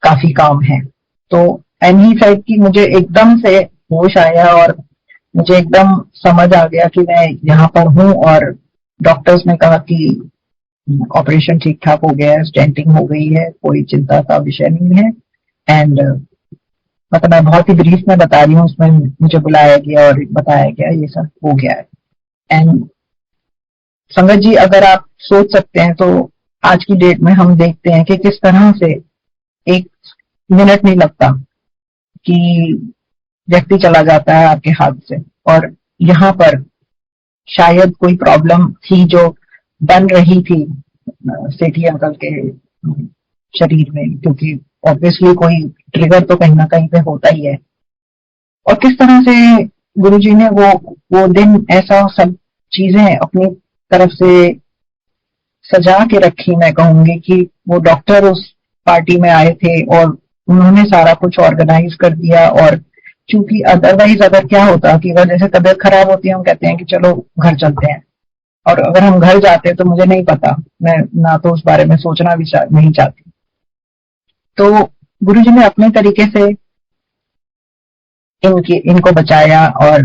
काफी काम है। तो एंड ही सेड कि मुझे एकदम से होश आया, और मुझे एकदम समझ आ गया कि मैं यहाँ पर हूँ, और डॉक्टर्स ने कहा कि ऑपरेशन ठीक ठाक हो गया है, स्टेंटिंग हो गई है, कोई चिंता का विषय नहीं है। एंड मतलब मैं बहुत ही ब्रीफ में बता रही हूँ, उसमें मुझे बुलाया गया और बताया गया ये सब हो गया है। एंड संगत जी, अगर आप सोच सकते हैं तो आज की डेट में हम देखते हैं कि किस तरह से एक मिनट नहीं लगता कि व्यक्ति चला जाता है आपके हाथ से। और यहाँ पर शायद कोई प्रॉब्लम थी जो बन रही थी सेठी अंकल के शरीर में, क्योंकि ऑब्वियसली कोई ट्रिगर तो कहीं ना कहीं पे होता ही है। और किस तरह से गुरुजी ने वो दिन ऐसा सब चीजें अपनी तरफ से सजा के रखी, मैं कहूंगी कि वो डॉक्टर उस पार्टी में आए थे और उन्होंने सारा कुछ ऑर्गेनाइज कर दिया। और चूंकि अदरवाइज अगर क्या होता कि अगर जैसे तबीयत खराब होती है, हम कहते हैं कि चलो घर चलते हैं, और अगर हम घर जाते तो मुझे नहीं पता, मैं ना तो उस बारे में सोचना भी नहीं चाहती। तो गुरुजी ने अपने तरीके से इनको बचाया, और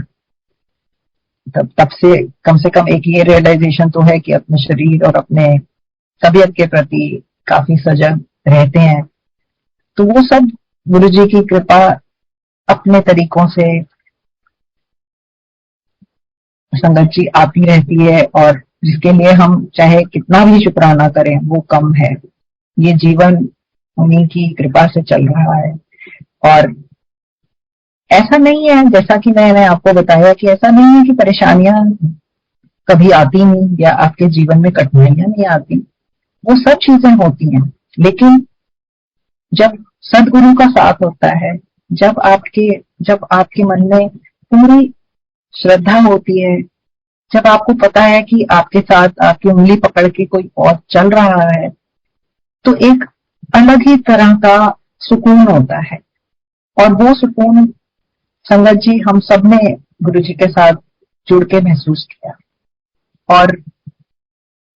तब से कम एक ये रियलाइजेशन तो है कि अपने शरीर और अपने तबीयत के प्रति काफी सजग रहते हैं। तो वो सब गुरुजी की कृपा अपने तरीकों से संगत जी आती रहती है, और जिसके लिए हम चाहे कितना भी शुक्राना करें वो कम है। ये जीवन उन्हीं की कृपा से चल रहा है। और ऐसा नहीं है, जैसा कि मैंने आपको बताया, कि ऐसा नहीं है कि परेशानियां कभी आती नहीं या आपके जीवन में कठिनाइयां नहीं आती। वो सब चीजें होती हैं, लेकिन जब सदगुरु का साथ होता है, जब आपके मन में पूरी श्रद्धा होती है, जब आपको पता है कि आपके साथ आपकी उंगली पकड़ के कोई और चल रहा है, तो एक अलग ही तरह का सुकून होता है। और वो सुकून संगत जी हम सब ने गुरु जी के साथ जुड़ के महसूस किया। और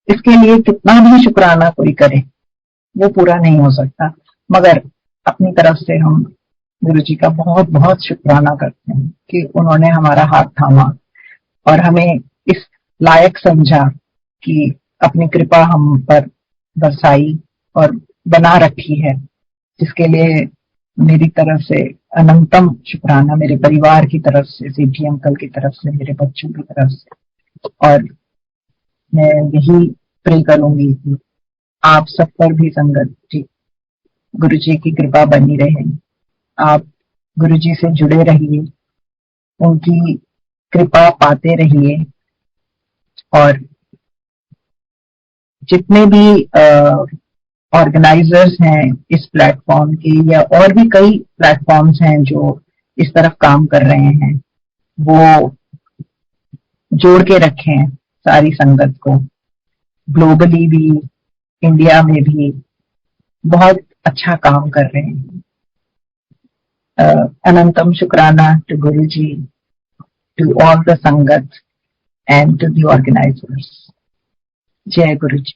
इसके लिए कितना भी शुक्राना कोई करे वो पूरा नहीं हो सकता। मगर अपनी तरफ से हम गुरु जी का बहुत बहुत शुक्राना करते हैं कि उन्होंने हमारा हाथ थामा और हमें इस लायक समझा कि अपनी कृपा हम पर बरसाई और बना रखी है, जिसके लिए मेरी तरफ से अनंतम शुक्राना, मेरे परिवार की तरफ से, सेठी अंकल की तरफ से, मेरे बच्चों की तरफ से। और मैं यही प्रे करूंगी कि आप सब पर भी संगत जी गुरु जी की कृपा बनी रहे। आप गुरु जी से जुड़े रहिए, उनकी कृपा पाते रहिए। और जितने भी ऑर्गेनाइजर्स हैं इस प्लेटफॉर्म के, या और भी कई प्लेटफॉर्म्स हैं जो इस तरफ काम कर रहे हैं, वो जोड़ के रखें सारी संगत को, ग्लोबली भी, इंडिया में भी बहुत अच्छा काम कर रहे हैं। अनंतम शुक्राना to Guru ji, to all the संगत एंड टू द ऑर्गेनाइजर्स। जय गुरु जी।